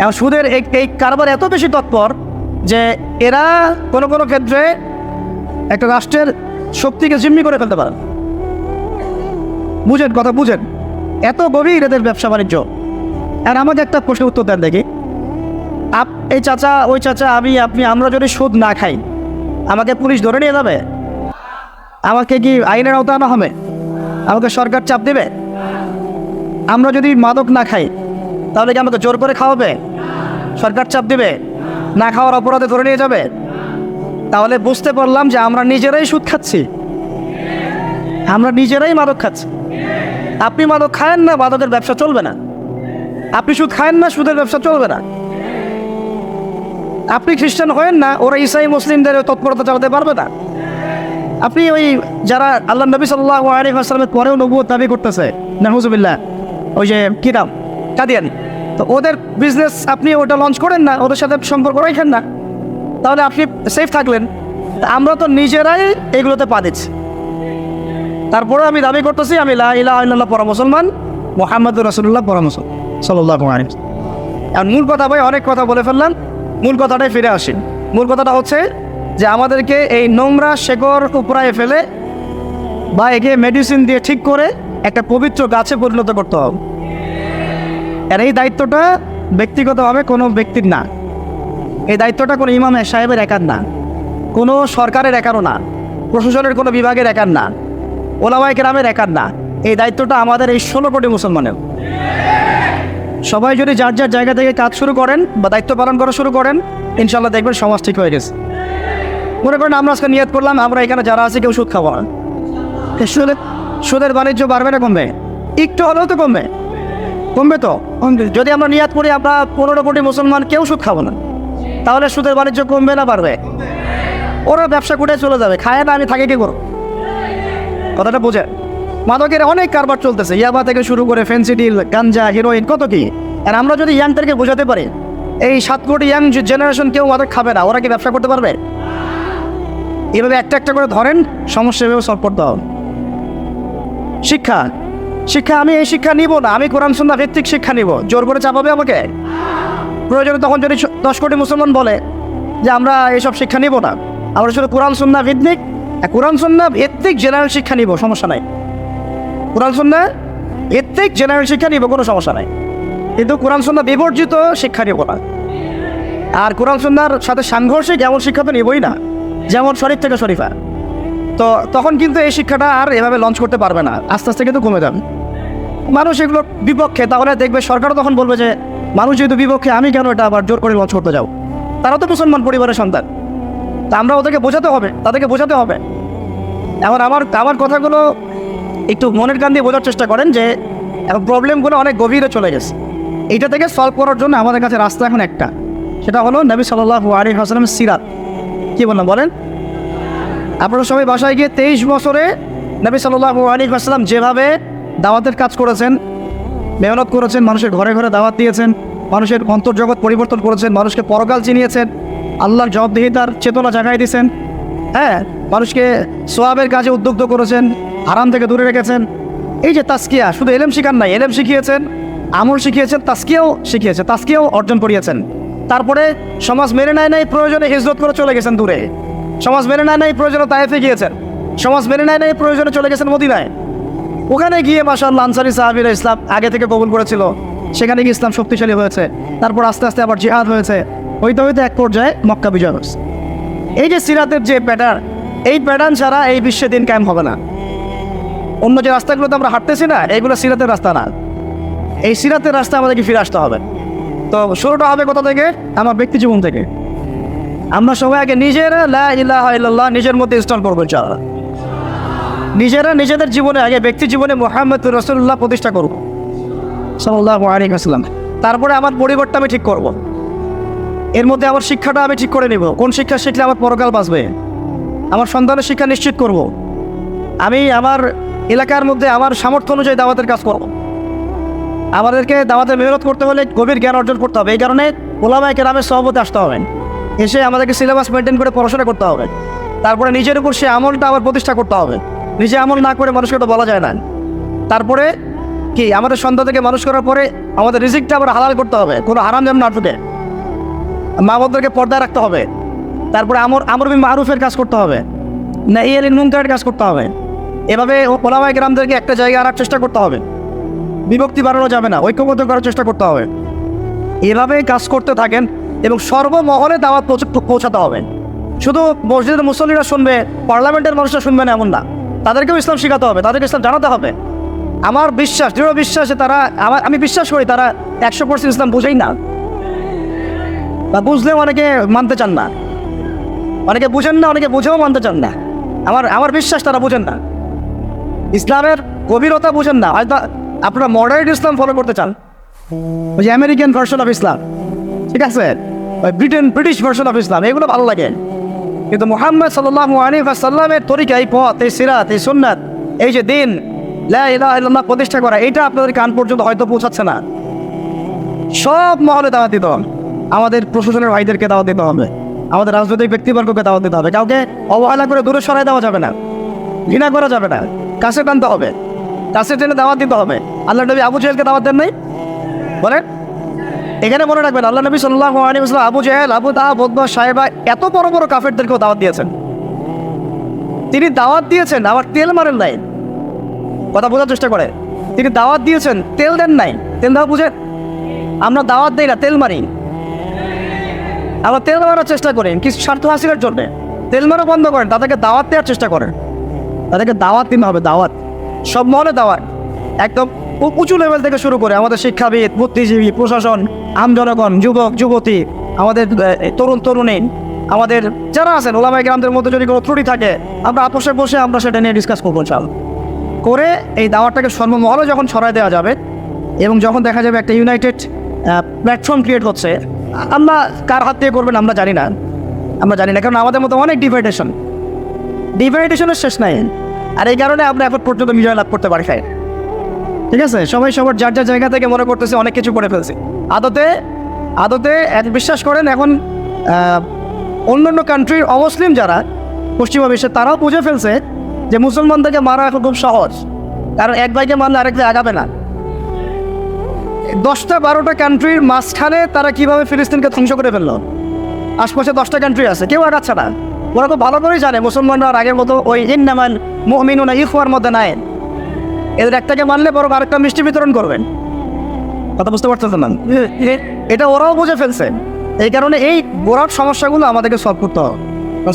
এখন সুদের এই কারবার এত বেশি তৎপর যে এরা কোনো কোনো ক্ষেত্রে একটা রাষ্ট্রের শক্তিকে জিম্মি করে ফেলতে পারে। বুঝেন কথা, বুঝেন, এত গভীর এদের ব্যবসা বাণিজ্য। আর আমাকে একটা প্রশ্নের উত্তর দেন দেখি, এই চাচা, ওই চাচা, আমি, আপনি, আমরা যদি সুদ না খাই আমাকে পুলিশ ধরে নিয়ে যাবে? আমাকে কি আইনের আওতা আনা হবে? আমাকে সরকার চাপ দেবে? আমরা যদি মাদক না খাই তাহলে কি আমাকে জোর করে খাওয়াবে? সরকার চাপ দেবে? না খাওয়ার অপরাধে ধরে নিয়ে যাবে? তাহলে বুঝতে পারলাম যে আমরা নিজেরাই সুদ খাচ্ছি, আমরা নিজেরাই মাদক খাচ্ছি। আপনি মাদক খায়েন না, মাদকের ব্যবসা চলবে না। আপনি সুদ খায়েন না, সুদের ব্যবসা চলবে না। আপনি খ্রিস্টান হয়েন না, ওরা ইসাই মুসলিমদের তৎপরতা চালাতে পারবে না। আপনি ওই যারা আল্লাহ নবী সাল্লাল্লাহু আলাইহি ওয়াসাল্লামের পরেও নবুয়ত দাবি করতেছে, নাউজুবিল্লাহ, ওই যে কি নাম, কাদিয়ানি, তো ওদের বিজনেস আপনি ওটা লঞ্চ করেন না, ওদের সাথে সম্পর্ক রাখেন না, তাহলে আপনি সেফ থাকলেন। আমরা তো নিজেরাই এগুলোতে পা দিচ্ছি। তারপরে আমি দাবি করতেছি আমি লা ইলাহা ইল্লাল্লাহ পড়া মুসলমান, মুহাম্মাদুর রাসূলুল্লাহ পড়া মুসলমান সাল্লাল্লাহু আলাইহি ওয়াসাল্লাম। আর মূল কথা, ভাই অনেক কথা বলে ফেললাম, মূল কথাটাই ফিরে আসি। মূল কথাটা হচ্ছে যে আমাদেরকে এই নোংরা শেকড় উপড়ায় ফেলে বা একে মেডিসিন দিয়ে ঠিক করে একটা পবিত্র গাছে পরিণত করতে হবে। আর এই দায়িত্বটা ব্যক্তিগতভাবে কোনো ব্যক্তির না, এই দায়িত্বটা কোনো ইমাম সাহেবের একার না, কোনো সরকারের একারও না, প্রশাসনের কোনো বিভাগের একার না, ওলামায়ে কেরামের একার না। এই দায়িত্বটা আমাদের এই 16 কোটি মুসলমানের। সবাই যদি যার যার জায়গা থেকে কাজ শুরু করেন বা দায়িত্ব পালন করা শুরু করেন, ইনশাল্লাহ দেখবেন সমাজ ঠিক হয়ে গেছে। মনে করেন আমরা আজকে নিয়ত করলাম আমরা এখানে যারা আছে কেউ সুদ খাবো না, সুদের বাণিজ্য বাড়বে না কমবে? একটু হলেও তো কমবে, কমবে তো। যদি আমরা নিয়ত করি আমরা 15 কোটি মুসলমান কেউ সুদ খাবো না, তাহলে সুদের বাণিজ্য কমবে না বাড়বে? ওরা ব্যবসা করে চলে যাবে, খায় না, আমি থাকি কি করো? কথাটা বোঝে। মাদকের অনেক কারবার চলতেছে, ইয়াবা থেকে শুরু করে ফেন্সিডিল, গাঞ্জা, হিরোইন, কত কি। আর আমরা যদি ইয়াংদেরকে বোঝাতে পারি এই 7 কোটি ইয়াং জেনারেশন কেউ মাদক খাবে না, ওরা কি ব্যবসা করতে পারবে? এভাবে একটা একটা করে ধরেন, সমস্যা এভাবে সলভ করতে হবে। শিক্ষা, শিক্ষা আমি এই শিক্ষা নিব না, আমি কোরআন সুন্নাহ ভিত্তিক শিক্ষা নিব। জোর করে চাপাবে আমাকে? প্রয়োজনে তখন যদি 10 কোটি মুসলমান বলে যে আমরা এইসব শিক্ষা নিব না, আমরা শুধু কোরআন সুন্নাহ ভিত্তিক জেনারেল শিক্ষা নিব, সমস্যা নাই। কোরআন সুন্নাহ ভিত্তিক জেনারেল শিক্ষা নিব, কোনো সমস্যা নাই, কিন্তু কোরআন সুন্নাহ বিবর্জিত শিক্ষা নিব না। আর কোরআন সুন্নাহর সাথে সাংঘর্ষিক এমন শিক্ষা তো নিবই না, যেমন শরীফ থেকে শরীফা। তো তখন কিন্তু এই শিক্ষাটা আর এভাবে লঞ্চ করতে পারবে না, আস্তে আস্তে কিন্তু কমে যাবে। মানুষ এগুলোর বিপক্ষে, তাহলে দেখবে সরকারও তখন বলবে যে মানুষ যেহেতু বিপক্ষে, আমি কেন এটা আবার জোর করে লঞ্চ করতে যাও? তারা তো মুসলমান পরিবারের সন্তান, তা আমরা ওদেরকে বোঝাতে হবে, তাদেরকে বোঝাতে হবে। এখন আমার কথাগুলো একটু মনের কান দিয়ে বোঝার চেষ্টা করেন যে এখন প্রবলেমগুলো অনেক গভীরে চলে গেছে। এইটা থেকে সলভ করার জন্য আমাদের কাছে রাস্তা এখন একটা, সেটা হলো নবী সাল্লাল্লাহু আলাইহি ওয়াসাল্লামের সিরাত। কী বললাম বলেন? আপনারা সবাই বাসায় গিয়ে 23 বছরে নবী সাল্লাল্লাহু আলাইহি ওয়াসাল্লাম যেভাবে দাওয়াতের কাজ করেছেন, মেহনত করেছেন, মানুষের ঘরে ঘরে দাওয়াত দিয়েছেন, মানুষের অন্তর্জগৎ পরিবর্তন করেছেন, মানুষকে পরকাল চিনিয়েছেন, আল্লাহর জবাবদিহিতার চেতনা জাগাই দিয়েছেন, হ্যাঁ, মানুষকে সোয়াবের কাজে উদ্বুদ্ধ করেছেন, হারাম থেকে দূরে রেখেছেন। এই যে তাসকিয়া, শুধু এলেম শিখান নাই, এলেম শিখিয়েছেন, আমল শিখিয়েছেন, তাসকিয়াও শিখিয়েছেন, তাসকিয়াও অর্জন করিয়েছেন। তারপরে সমাজ মেনে নেয় নাই, প্রয়োজনে হিজরত করে চলে গেছেন দূরে। সমাজ মেনে নেয় নাই, প্রয়োজনে তায়েফে গিয়েছেন। সমাজ মেনে নেয় নাই, প্রয়োজনে চলে গেছেন মদিনায়। ওখানে গিয়ে মাশাআল্লাহ আনসারী সাহাবীরা ইসলাম আগে থেকে কবুল করেছিল, সেখানে গিয়ে ইসলাম শক্তিশালী হয়েছে। তারপর আস্তে আস্তে আবার জিহাদ হয়েছে, হইতে হইতে এক পর্যায়ে মক্কা বিজয় হয়েছে। এই যে সিরাতের যে প্যাটার্ন, এই প্যাটার্ন ছাড়া এই বিশ্বে দিন কায়েম হবে না। অন্য যে রাস্তাগুলোতে আমরা হাঁটতেছি না, এইগুলো সিরাতের রাস্তা না। এই সিরাতের রাস্তা আমাদেরকে ফিরে আসতে হবে। তো শুরুটা হবে কোথা থেকে? আমার ব্যক্তি জীবন থেকে। আমরা সবাই আগে নিজেরা লা ইলাহা ইল্লাল্লাহ নিজের মধ্যে ইনস্টল করবো ইনশাআল্লাহ। নিজেরা নিজেদের জীবনে আগে ব্যক্তি জীবনে মুহাম্মদুর রাসূলুল্লাহ প্রতিষ্ঠা করব সাল্লাল্লাহু আলাইহি ওয়াসাল্লাম। তারপরে আমার পরিবারটা আমি ঠিক করব, এর মধ্যে আমার শিক্ষাটা আমি ঠিক করে নেব, কোন শিক্ষা শিখলে আমার পরকাল বাঁচবে। আমার সন্তানের শিক্ষা নিশ্চিত করব। আমি আমার এলাকার মধ্যে আমার সামর্থ্য অনুযায়ী দাওয়াতের কাজ করব। আমাদেরকে দাওয়াতের মেহনত করতে হলে গভীর জ্ঞান অর্জন করতে হবে। এই কারণে উলামায়ে কেরামের সহবতে আসতে হবে, এসে আমাদেরকে সিলেবাস মেনটেন করে পড়াশোনা করতে হবে। তারপরে নিজের উপর সে আমলটা আবার প্রতিষ্ঠা করতে হবে। নিজে আমল না করে মানুষকে তো বলা যায় না। তারপরে কি, আমাদের সন্তানকে মানুষ করার পরে আমাদের রিজিকটা আবার হালাল করতে হবে, কোনো হারাম যেন না ঢুকে। মা বাবাদেরকে পর্দায় রাখতে হবে। তারপরে আমর বিল মারুফের কাজ করতে হবে, নাহি আনিল মুনকারের কাজ করতে হবে। এভাবে উলামায়ে কেরামদেরকে একটা জায়গায় আনার চেষ্টা করতে হবে। বিভক্তি বাড়ানো যাবে না, ঐক্যবদ্ধ করার চেষ্টা করতে হবে। এভাবে কাজ করতে থাকেন এবং সর্বমহলে দাওয়াত পৌঁছাতে হবে। শুধু মসজিদের মুসল্লিরা শুনবে, পার্লামেন্টের মানুষরা শুনবে না এমন না, তাদেরকেও ইসলাম শেখাতে হবে, তাদেরকে ইসলাম জানাতে হবে। আমার বিশ্বাস, দৃঢ় বিশ্বাসে তারা, আমি বিশ্বাস করি তারা 100% ইসলাম বুঝেই না, বা বুঝলেও অনেকে মানতে চান না, অনেকে বুঝেন না, অনেকে বুঝেও মানতে চান না। আমার বিশ্বাস তারা বুঝেন না, ইসলামের গভীরতা বুঝেন না। হয়তো আপনারা মডারেট ইসলাম ফলো করতে চান, ওই যে আমেরিকান ভার্সন অফ ইসলাম, ঠিক আছে, ওই ব্রিটিশ ভার্সন অফ ইসলাম, এগুলো ভালো লাগে। কিন্তু মুহাম্মদ সাল্লাল্লাহু আলাইহি ওয়াসাল্লামের তরিকা, এই পথ, এই সিরাত, এই সুন্নাত, এই যে দিন লা ইলাহা ইল্লাল্লাহ প্রতিষ্ঠা করা, এটা আপনাদের কান পর্যন্ত হয়তো পৌঁছাচ্ছে না। সব মহলে দাওয়াত দিতে হবে, আমাদের প্রশাসনের ভাইদেরকে দাওয়াত দিতে হবে, আমাদের রাজনৈতিক ব্যক্তিবর্গকে দাওয়াত দিতে হবে। কাউকে অবহেলা করে দূরে সরাই দেওয়া যাবে না, ঘৃণা করা যাবে না, কাছে টানতে হবে, কাছে টেনে দাওয়াত দিতে হবে। আল্লাহ নবী আবু জেহেলকে দাওয়াত দেন নাই? বলেন, এখানে মনে রাখবেন, আল্লাহ নবী সাল্লাল্লাহু আলাইহি ওয়াসাল্লাম আবু জেহেল, আবু তাহাব, উতবা, সাইবা, এত বড় বড় কাফেরদেরকেও দাওয়াত দিয়েছেন। তিনি দাওয়াত দিয়েছেন, আবার তেল মারেন নাই। কথা বোঝার চেষ্টা করে, তিনি দাওয়াত দিয়েছেন, তেল দেন নাই। তেল দেওয়া বুঝেন? আমরা দাওয়াত দিই না, তেল মারি। আবার তেল মারার চেষ্টা করেন কিছু স্বার্থ হাসিলের জন্য, তেল মারা বন্ধ করেন, তাদেরকে দাওয়াত দেওয়ার চেষ্টা করেন। তাদেরকে দাওয়াত দিতে হবে, দাওয়াত, সব মহলে দাওয়াত, একদম উঁচু লেভেল থেকে শুরু করে আমাদের শিক্ষাবিদ, বুদ্ধিজীবী, প্রশাসন, আমজনগণ, যুবক যুবতী, আমাদের তরুণ তরুণী, আমাদের যারা আছেন উলামায়ে কেরামদের মধ্যে যদি কোনো ত্রুটি থাকে, আমরা আপোষে বসে আমরা সেটা নিয়ে ডিসকাস করবো ইনশাআল্লাহ। করে এই দাওয়াতটাকে সর্বমহলে যখন ছড়ায় দেওয়া যাবে এবং যখন দেখা যাবে একটা ইউনাইটেড প্ল্যাটফর্ম ক্রিয়েট হচ্ছে, আল্লাহ কার হাত দিয়ে করবেন আমরা জানি না, কারণ আমাদের মতো অনেক ডিভাইডেশনের শেষ নাই। আর এই কারণে আমরা এখন পর্যন্ত বিজয় লাভ করতে পারি। ঠিক আছে, সবাই সবার যার যার জায়গা থেকে মনে করতেছে অনেক কিছু করে ফেলছে। আদতে বিশ্বাস করেন, এখন অন্যান্য কান্ট্রির অমুসলিম যারা পশ্চিমা বিশ্বে, তারাও বুঝে ফেলছে যে মুসলমানদেরকে মারা এখন খুব সহজ, কারণ এক ভাইকে মারলে আরেক ভাই আগাবে না। 10-12টা কান্ট্রির মাঝখানে তারা কীভাবে ফিলিস্তিনকে ধ্বংস করে ফেললো। আশপাশে 10টা কান্ট্রি আছে, কেউ আগাচ্ছে না। ওরা খুব ভালো করেই জানে মুসলমানরা আর আগের মতো ওই ইন্নামাল মুমিনুনা ইখওয়ার মধ্যে নাই। এদের একটাকে মানলে বরং আরেকটা মিষ্টি বিতরণ করবেন। কথা বুঝতে পারতেছেন না? এটা ওরাও বুঝে ফেলছে। এই কারণে এই গোড়ার সমস্যাগুলো আমাদেরকে সলভ করতে হবে।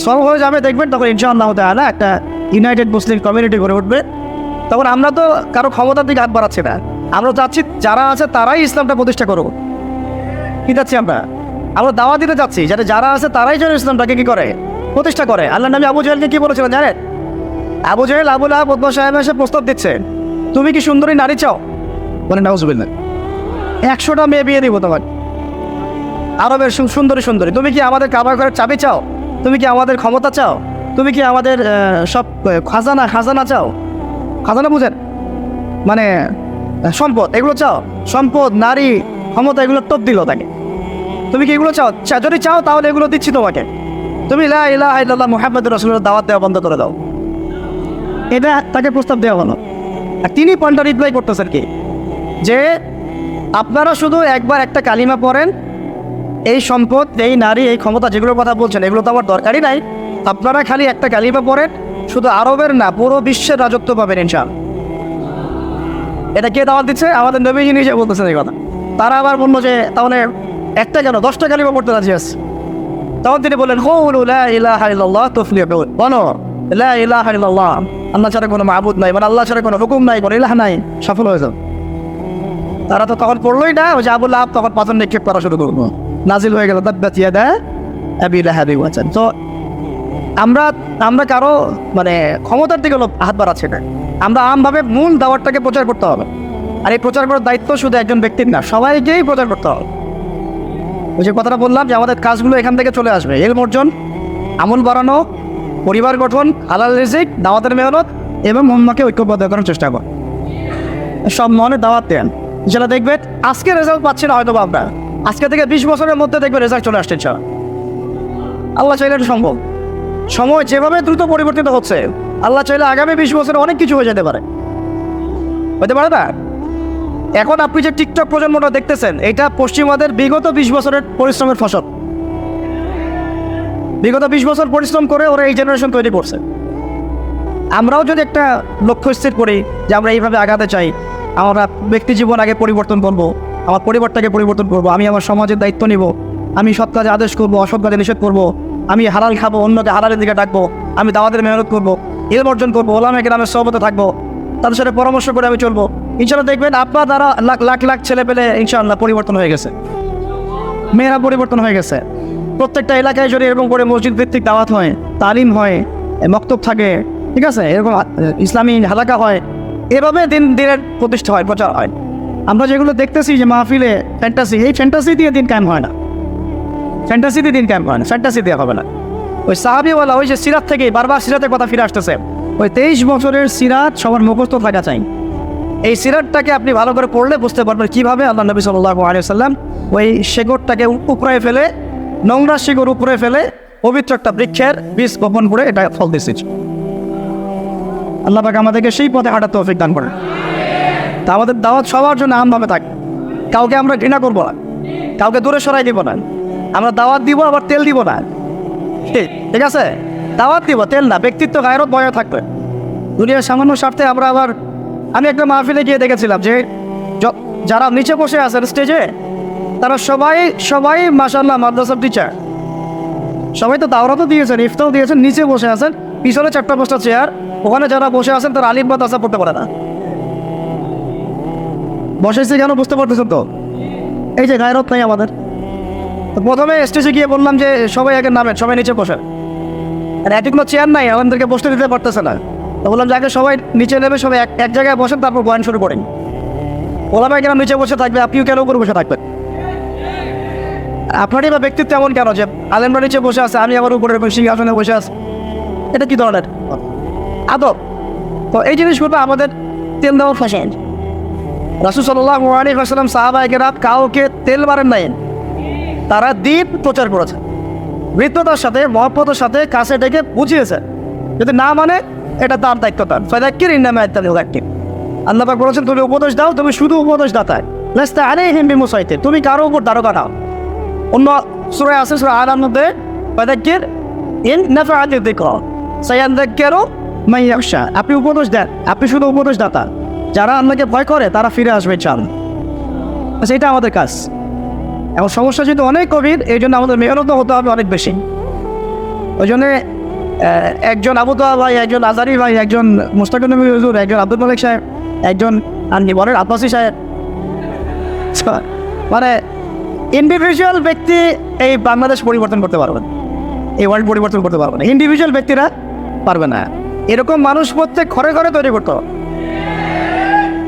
সলভ হয়ে যাবে দেখবেন, তখন ইনশাআল্লাহ তাআলা একটা ইউনাইটেড মুসলিম কমিউনিটি গড়ে উঠবে। তখন আমরা তো কারো ক্ষমতার দিকে হাত বাড়াচ্ছি না, আমরা চাচ্ছি যারা আছে তারাই ইসলামটা প্রতিষ্ঠা করুক। কি চাচ্ছি আমরা? আমরা দাওয়া দিতে চাচ্ছি যাতে যারা আছে তারাই যেন ইসলামটাকে কি করে, প্রতিষ্ঠা করে। আল্লাহ নবী আবু জাহেলকে কি বলেছিলেন জানেন? আবু জাহেল আবু লাহাব উতবা সাহেব এসে প্রস্তাব দিচ্ছে, তুমি কি সুন্দরী নারী চাও? বলে নাউজুবিল্লাহ, 100টা মেয়ে বিয়ে দিব তোমার, আরবের সুন্দরী সুন্দরী। তুমি কি আমাদের কাবা ঘরের চাবি চাও? তুমি কি আমাদের ক্ষমতা চাও? তুমি কি আমাদের সব খাজানা চাও? খাজানা বুঝেন মানে সম্পদ, এগুলো চাও? সম্পদ, নারী, ক্ষমতা, এগুলো টপ দিল তাকে। তুমি কি এগুলো চাও? যদি চাও তাহলে এগুলো দিচ্ছি তোমাকে। তুমি লা ইলাহা ইল্লাল্লাহ মুহাম্মাদুর রাসূলুল্লাহ দাওয়াত দেওয়া বন্ধ করে দাও। এটা তাকে প্রস্তাব দেওয়া হলো। আর তিনি পয়েন্টটা রিপ্লাই করতেছেন কি, যে আপনারা শুধু একবার একটা কালিমা পড়েন, এই সম্পদ, এই নারী, এই ক্ষমতা যেগুলোর কথা বলছেন এগুলো তো আমার দরকারই নাই। আপনারা খালি একটা কালিমা পড়েন, শুধু আরবের না পুরো বিশ্বের রাজত্ব পাবেন ইনশাআল্লাহ। এটা কে দাওয়াত দিচ্ছে? আমাদের নবীজি নিজে বলতেছেন এই কথা। তারা আবার বললো যে তাহলে একটা কেন, 10টা কালিমা পড়তে রাজি আছে। তখন তিনি বললেন, কুলু লা ইলাহা ইল্লাল্লাহ তুফলিহুন, বলো লা ইলাহা ইল্লাল্লাহ, আল্লাহ ছাড়া কোনো মাবুদ নাই, মানে আল্লাহ ছাড়া কোনো হুকুম নাই, কোনো ইলাহ নাই, সফল হয়ে যাও। তারা তো তখন পড়লোই না, ওই যে আবু লাহাব তখন পাথর নিক্ষেপ করা শুরু করলো, নাজিল হয়ে গেল তাব্বাত ইয়াদা আবি লাহাব ওয়া তাব। তো আমরা কারো মানে ক্ষমতার দিকে হাত বাড়াচ্ছি না, আমরা আমভাবে মূল দাওয়াতটাকে প্রচার করতে হবে। আর এই প্রচার করার দায়িত্ব শুধু একজন ব্যক্তির না, সবাইকেই প্রচার করতে হবে। ওই যে কথাটা বললাম যে আমাদের কাজগুলো এখান থেকে চলে আসবে, ইলম অর্জন, আমল বাড়ানো, পরিবার গঠন, হালাল রিজিক, দাওয়াতের মেহনত এবং উম্মাহকে ঐক্যবদ্ধ করার চেষ্টা কর। সব মনে দাওয়াত দেন, যেটা দেখবেন আজকে রেজাল্ট পাচ্ছি না হয়তো আমরা, আজকে থেকে 20 বছরের মধ্যে দেখবে রেজাল্ট চলে আসছে ইনশাআল্লাহ। আল্লাহ চাইলে এটা সম্ভব। সময় যেভাবে দ্রুত পরিবর্তিত হচ্ছে, আল্লাহ চাইলে আগামী 20 বছরে অনেক কিছু হয়ে যেতে পারে, হতে পারে না? এখন আপনি যে টিকটক প্রজন্মটা দেখতেছেন, এটা পশ্চিমাদের বিগত 20 বছরের পরিশ্রমের ফসল। বিগত 20 বছর পরিশ্রম করে ওরা এই জেনারেশন তৈরি করছে। আমরাও যদি একটা লক্ষ্য স্থির করি যে আমরা এইভাবে আগাতে চাই, আমরা ব্যক্তি জীবন আগে পরিবর্তন করব, আমার পরিবারটাকে পরিবর্তন করব, আমি আমার সমাজের দায়িত্ব নিব, আমি সৎ কাজে আদেশ করব, অসৎ কাজে নিষেধ করব, আমি হালাল খাবো, অন্যকে হালালের দিকে ডাকবো, আমি দাওয়াতের মেহনত করবো, ইলম অর্জন করবো, ওলামায়ে কেরামের সোহবতে থাকবো, তাদের সাথে পরামর্শ করে আমি চলবো, ইনশাআল্লাহ দেখবেন আপনার দ্বারা লাখ লাখ ছেলে পেলে ইনশাআল্লাহ পরিবর্তন হয়ে গেছে, মেয়েরা পরিবর্তন হয়ে গেছে। প্রত্যেকটা এলাকায় যদি এরকম করে মসজিদ ভিত্তিক দাওয়াত হয়, তালিম হয়, মক্তব থাকে, ঠিক আছে, এরকম ইসলামী হালাকা হয়, এভাবে দিনের প্রতিষ্ঠা হয়, প্রচার হয়। আমরা যেগুলো দেখতেছি যে মাহফিলে ফ্যান্টাসি, এই ফ্যান্টাসি দিয়ে দিন কায়েম হয় না, ফ্যান্টাসি দিয়ে দিন কায়েম হয় না, ফ্যান্টাসি দিয়ে হবে না। ওই সাহাবিওয়ালা, ওই যে সিরাত থেকে বারবার সিরাতের কথা ফিরে আসতেছে, ওই 23 বছরের সিরাত সবার মুখস্থ থাকা চাই। এই সিরাতটাকে আপনি ভালো করে পড়লে বুঝতে পারবেন কীভাবে আল্লাহ নবী সাল্লাল্লাহু আলাইহি ওয়াসাল্লাম ওই শেকড়টাকে উপরে ফেলে, নোংরা শিকড় উপরে ফেলে পবিত্র একটা বৃক্ষের বীজ বপন করে এটা ফল দিয়েছে। আল্লাহ পাক আমাদেরকে সেই পথে হাঁটার তৌফিক দান করেন। তা আমাদের দাওয়াত সবার জন্য আমভাবে থাকবে, কাউকে আমরা ঘৃণা করবো না, কাউকে দূরে সরাই দিব না, আমরা দাওয়াত দিব আবার তেল দিব না, ঠিক আছে? দাওয়াত দিব, তেল না। ব্যক্তিত্ব গায়রত বজায় থাকবে। দুনিয়ার সামান্য স্বার্থে আমরা আবার, আমি একটা মাহফিলে গিয়ে দেখেছিলাম যে যারা নিচে বসে আছেন স্টেজে, তারা সবাই মাশাআল্লাহ মাদ্রাসার টিচার, সবাই তো দাওরাতও দিয়েছেন, ইফতাও দিয়েছেন, নিচে বসে আছেন, পিছনে 4-5টা চেয়ার, ওখানে যারা বসে আছেন তারা আলিম বা তাসা পড়তে পারে না। বসেছি কেন বুঝতে পারতেছেন তো? এই যে গায়রত নাই আমাদের। তো প্রথমে স্টেজে গিয়ে বললাম যে সবাই আগে নামেন, সবাই নিচে বসেন, আর একটি কোনো চেয়ার নাই, আমাদেরকে বসতে দিতে পারতেছে না। তো বললাম যে আগে সবাই নিচে নেবে, সবাই এক জায়গায় বসেন, তারপর বয়ান শুরু করেন। ওলামায়ে কেরাম নিচে বসে থাকবে, আপনিও কেন উপরে বসে থাকবেন? আপনারই বা ব্যক্তিত্ব এমন কেন যে আলেমরা নিচে বসে আছে, আমি আবার উপরে সিংহাসনে বসে আছি? এটা কি ধরনের আদব? তো এই জিনিসগুলো আমাদের তেল দেওয়া ফ্যাশন। রাসূল সাল্লাল্লাহু আলাইহি ওয়াসাল্লাম সাহাবায়ে কেরাম কাউকে তেল মারেন নাই, তারা দ্বীপ প্রচার করেছে, বৃত্ততার সাথে, মহব্বতের সাথে কাছে ডেকে বুঝিয়েছে। যদি না মানে এটা তার দায়িত্ব, তার ফাযাক্কির ইন্নামা আনতা মুযাক্কির। আল্লাহ পাক বলেছেন তুমি উপদেশ দাও, তুমি শুধু উপদেশ দাতা, লাস্তা আলাইহিম বিমুসাইতির, তুমি কারো উপর দারোগা নাও। অন্য সূরা আছে, সূরা আল-আন'আমের মধ্যে ফাযাক্কির ইন নাফাআতিয যিকরা সায়াযাক্কারু মান ইয়াখশা, আপনি উপদেশ দেন, আপনি শুধু উপদেশ দাতা, যারা আল্লাহকে ভয় করে তারা ফিরে আসবে ইনশাআল্লাহ। আচ্ছা, এটা আমাদের কাজ। এখন সমস্যা যেহেতু অনেক গভীর, এই জন্য আমাদের মেহনত হতে হবে অনেক বেশি। ওই জন্যে একজন আবু তোহা ভাই, একজন আজারি ভাই, একজন মুস্তাকুর নবী হুজুর, একজন আব্দুল মালিক সাহেব, একজন বলেন আব্বাসী সাহেব, মানে ইন্ডিভিজুয়াল ব্যক্তি এই বাংলাদেশ পরিবর্তন করতে পারবে না, এই ওয়ার্ল্ড পরিবর্তন করতে পারবে না, ইন্ডিভিজুয়াল ব্যক্তিরা পারবে না। এরকম মানুষ প্রত্যেক ঘরে ঘরে তৈরি করতে হবে,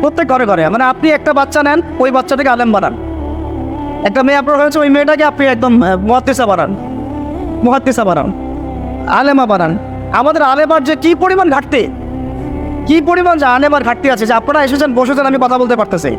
প্রত্যেক ঘরে ঘরে। মানে আপনি একটা বাচ্চা নেন, ওই বাচ্চাটাকে আলেম বানান। একটা মেয়ে আপনার হয়েছে, ওই মেয়েটাকে আপনি একদম মুহাদ্দিসা বানান, মুহাদ্দিসা বানান, আলেমা বানান। আমাদের আলেমার যে কী পরিমাণ ঘাটতি, কী পরিমাণ যে আলেমার ঘাটতি আছে, যে আপনারা এসেছেন বসেছেন, আমি কথা বলতে পারতেছি।